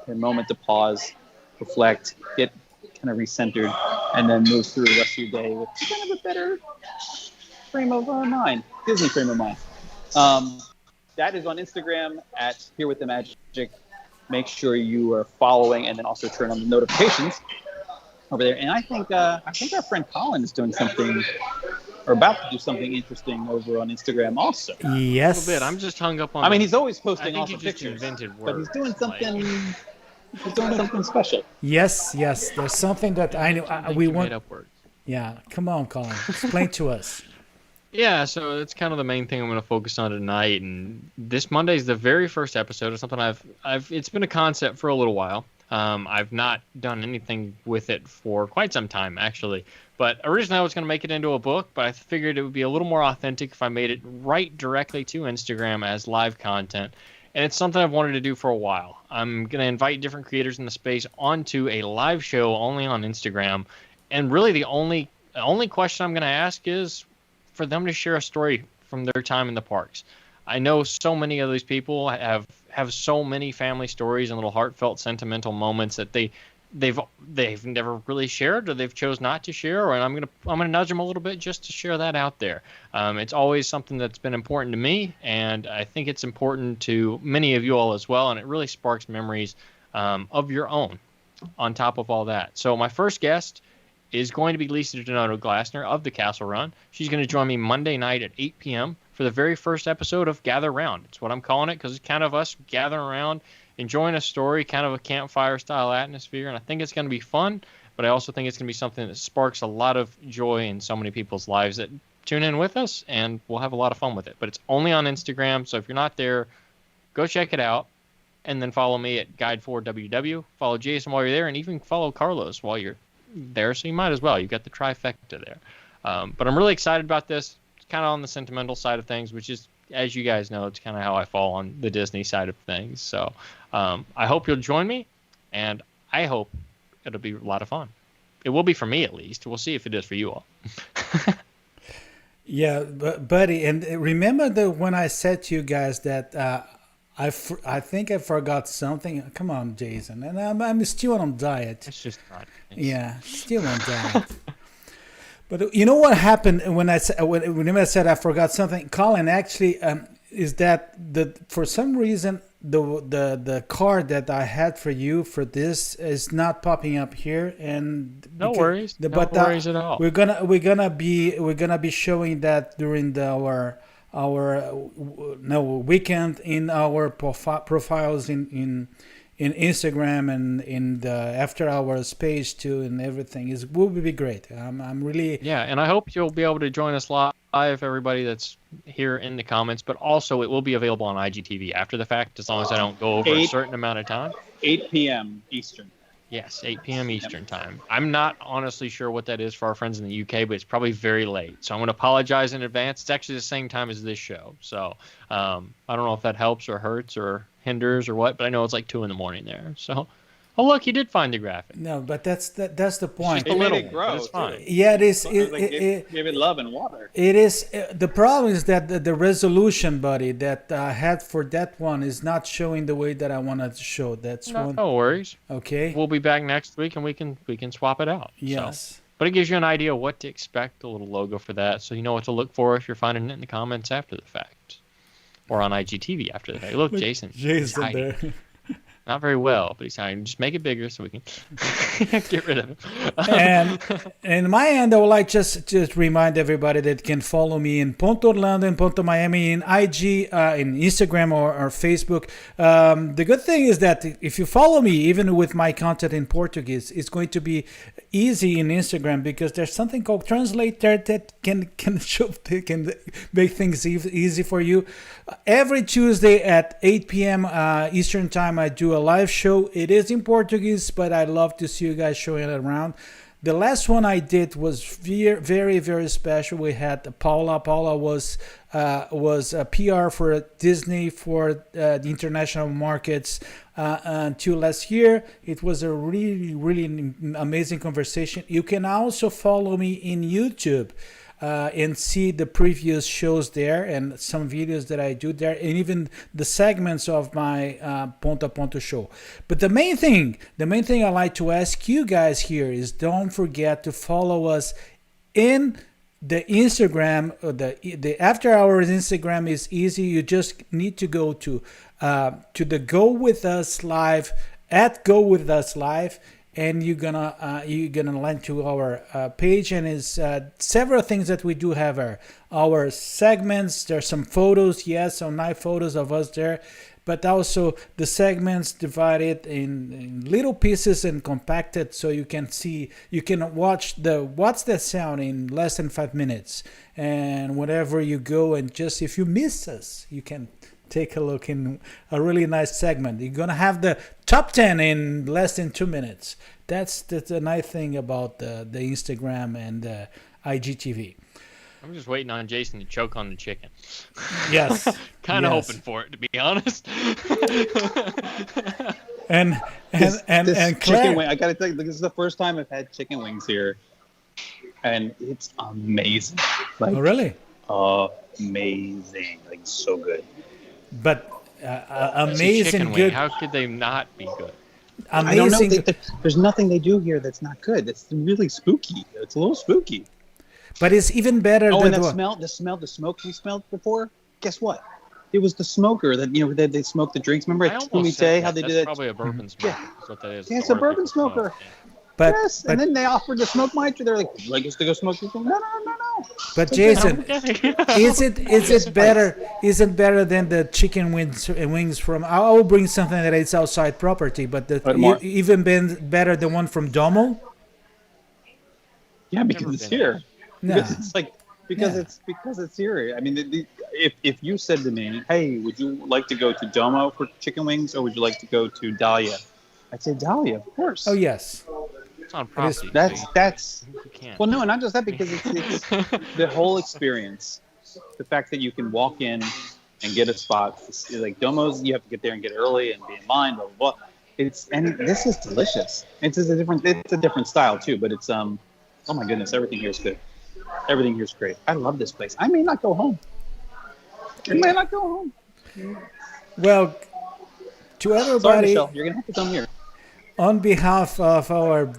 a moment to pause, reflect, get kind of recentered, and then move through the rest of your day with kind of a better frame of mind, Disney frame of mind. That is on Instagram at Here with the Magic. Make sure you are following and then also turn on the notifications over there. And I think our friend Collin is doing something, or about to do something interesting over on Instagram also. Yes. A little bit. I'm just hung up on. I mean, he's always posting awesome he just pictures, invented but he's words, doing something. He's doing something special. Yes. There's something that I know we want. Made up words. Yeah. Come on, Colin. Explain to us. Yeah, so that's kind of the main thing I'm going to focus on tonight. And this Monday is the very first episode of something it's been a concept for a little while. I've not done anything with it for quite some time, actually. But originally I was going to make it into a book, but I figured it would be a little more authentic if I made it right directly to Instagram as live content. And it's something I've wanted to do for a while. I'm going to invite different creators in the space onto a live show only on Instagram. And really the only question I'm going to ask is for them to share a story from their time in the parks. I know so many of these people have so many family stories and little heartfelt, sentimental moments that they've never really shared, or they've chose not to share. And I'm gonna nudge them a little bit just to share that out there. It's always something that's been important to me, and I think it's important to many of you all as well. And it really sparks memories of your own. On top of all that, so my first guest is going to be Lisa Donato Glassner of the Castle Run. She's going to join me Monday night at 8 p.m. for the very first episode of Gather Round. It's what I'm calling it because it's kind of us gathering around, enjoying a story, kind of a campfire-style atmosphere, and I think it's going to be fun, but I also think it's going to be something that sparks a lot of joy in so many people's lives that tune in with us, and we'll have a lot of fun with it. But it's only on Instagram, so if you're not there, go check it out, and then follow me at Guide4WW. Follow Jason while you're there, and even follow Carlos while you're there, so you might as well. You've got the trifecta there. But I'm really excited about this. It's kind of on the sentimental side of things, which is, as you guys know, it's kind of how I fall on the Disney side of things. So I hope you'll join me, and I hope it'll be a lot of fun. It will be for me, at least. We'll see if it is for you all. Yeah, buddy, and remember when I said to you guys that I think I forgot something. Come on, Jason, and I'm still on diet. It's just not. Yeah, still on diet. But you know what happened when I said I forgot something, Colin? Actually, is that for some reason the card that I had for you for this is not popping up here, and no worries at all. We're gonna be showing that during our weekend in our profiles in Instagram and in the after hours page too, and everything. It will be great. I'm really and I hope you'll be able to join us live, everybody that's here in the comments. But also, it will be available on IGTV after the fact, as long as I don't go over a certain amount of time. 8 p.m. Eastern. Yes, 8 p.m. Eastern time. I'm not honestly sure what that is for our friends in the UK, but it's probably very late. So I'm going to apologize in advance. It's actually the same time as this show. So I don't know if that helps or hurts or hinders or what, but I know it's like 2 in the morning there. So, oh look, you did find the graphic. No, but that's the point. It made it grow. It's fine. Yeah, it is. Give it love and water. It is. The problem is that the resolution, buddy, that I had for that one is not showing the way that I wanted to show. That's one. No worries. Okay. We'll be back next week and we can swap it out. Yes. So. But it gives you an idea what to expect, a little logo for that, so you know what to look for if you're finding it in the comments after the fact. Or on IGTV after the fact. Look, Jason there. Not very well, but he's saying just make it bigger so we can get rid of him. And my end, I would like just remind everybody that can follow me in Ponto Orlando and Ponto Miami in IG, in Instagram or Facebook. The good thing is that if you follow me, even with my content in Portuguese, it's going to be easy in Instagram because there's something called Translate there that can make things easy for you. Every Tuesday at 8 p.m. Eastern Time, I do a live show. It is in Portuguese, but I love to see you guys showing it around. The last one I did was very, very special. We had Paula. Paula was a PR for Disney for the international markets until last year. It was a really, really amazing conversation. You can also follow me in YouTube and see the previous shows there and some videos that I do there, and even the segments of my Ponto a Ponto show. But the main thing I like to ask you guys here is don't forget to follow us in the Instagram. The After Hours Instagram is easy. You just need to go to the Go With Us Live at Go With Us Live. And you're gonna land to our page, and it's several things that we do have our segments. There's some photos, yes, some nice photos of us there, but also the segments divided in little pieces and compacted, so you can watch the What's That Sound in less than 5 minutes, and wherever you go, and just if you miss us, you can take a look in a really nice segment. You're gonna have the top 10 in less than 2 minutes. That's the nice thing about the Instagram and the IGTV. I'm just waiting on Jason to choke on the chicken. Yes. Kind of hoping for it, to be honest. and this Claire, chicken wing, I gotta tell you, this is the first time I've had chicken wings here, and it's amazing. Like, oh really? Amazing, like so good. But amazing wing. good. How could they not be good? Amazing. I don't know. There's nothing they do here that's not good. It's really spooky. It's a little spooky. But it's even better. Oh, than and the smoke we smelled before. Guess what? It was the smoker that they smoked the drinks. Remember at Kumite how they did it? Probably a bourbon smoker. That's what that is. Yeah, it's a bourbon smoker. But, yes, and then they offered to smoke my. They're like us to go smoke this one. No. But Jason, is it better? Is it better than the chicken wings from? I will bring something that is outside property, but even been better than one from Domo. Yeah, because it's here. No. Because it's like because it's here. I mean, if you said to me, "Hey, would you like to go to Domo for chicken wings, or would you like to go to Dahlia?" I'd say Dahlia, of course. Oh yes. On property. That's well, no, not just that, because it's the whole experience. The fact that you can walk in and get a spot. It's like Domo's, you have to get there and get early and be in line. Blah blah blah. And this is delicious. It's a different style too, but it's oh my goodness, everything here is good. Everything here is great. I love this place. I may not go home. Well, to everybody, sorry, Michelle, you're gonna have to come here. On behalf of our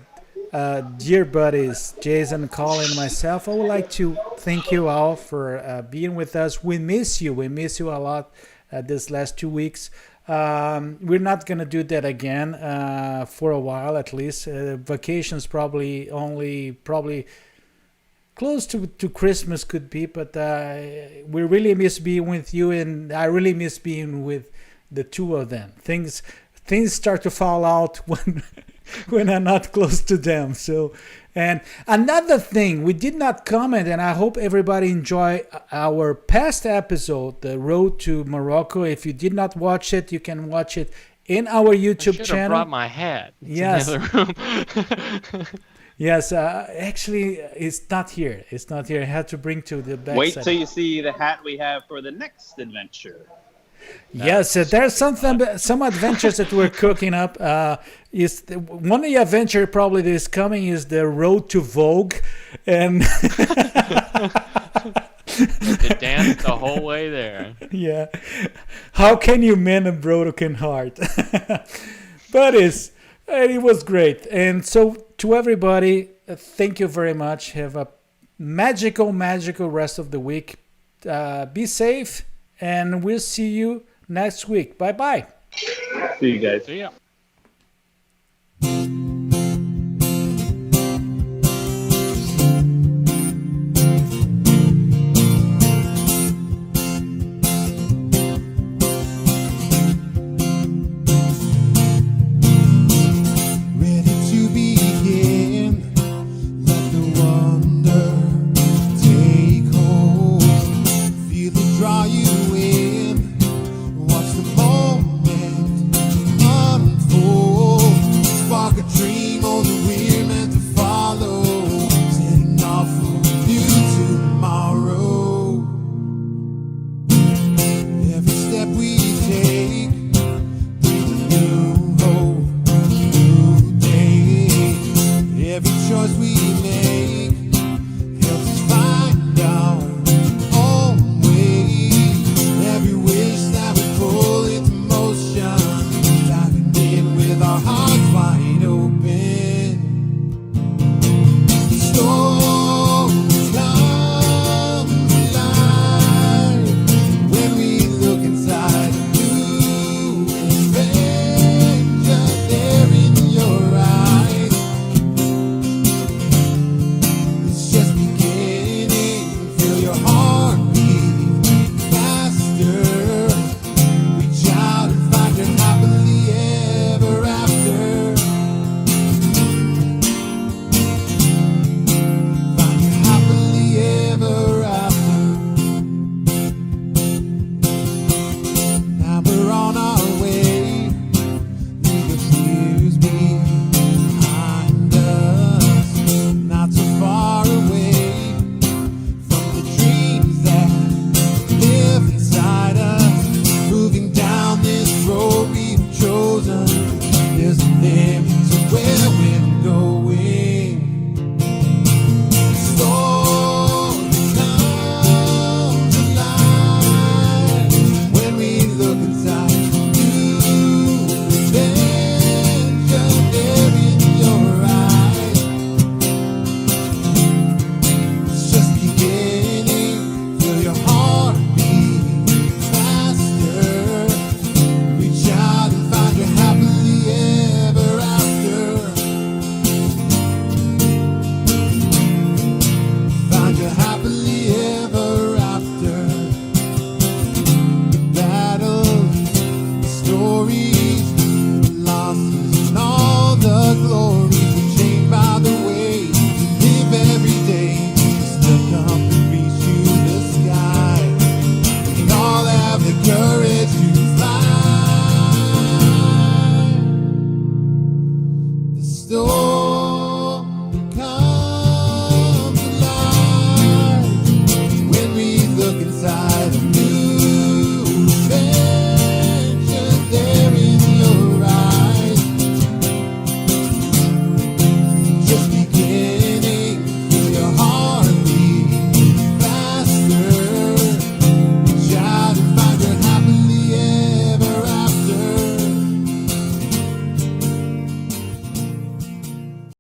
dear buddies, Jason, Collin, and myself, I would like to thank you all for being with us. We miss you. We miss you a lot this last 2 weeks. We're not going to do that again for a while, at least. Vacations probably close to Christmas could be, but we really miss being with you, and I really miss being with the two of them. Things start to fall out when I'm not close to them. So, and another thing, we did not comment, and I hope everybody enjoy our past episode, The Road to Morocco. If you did not watch it, you can watch it in our YouTube channel. I should have brought my hat. Yes. In the other room. Yes, actually, it's not here. It's not here. I had to bring to the back. Wait till you see the hat we have for the next adventure. Yes, there's some adventures that we're cooking up. Is one of the adventure probably that is coming is the Road to Vogue, and to dance the whole way there. Yeah, how can you mend a broken heart? But it was great, and so to everybody, thank you very much. Have a magical rest of the week. Be safe. And we'll see you next week. Bye-bye. See you guys. See ya. Ready to begin. Let the wonder take hold. Feel it draw you in. Watch the moment unfold. Spark a dream on the wheel meant to follow. Setting off for a new tomorrow. Every step we take brings a new hope, new day. Every choice we make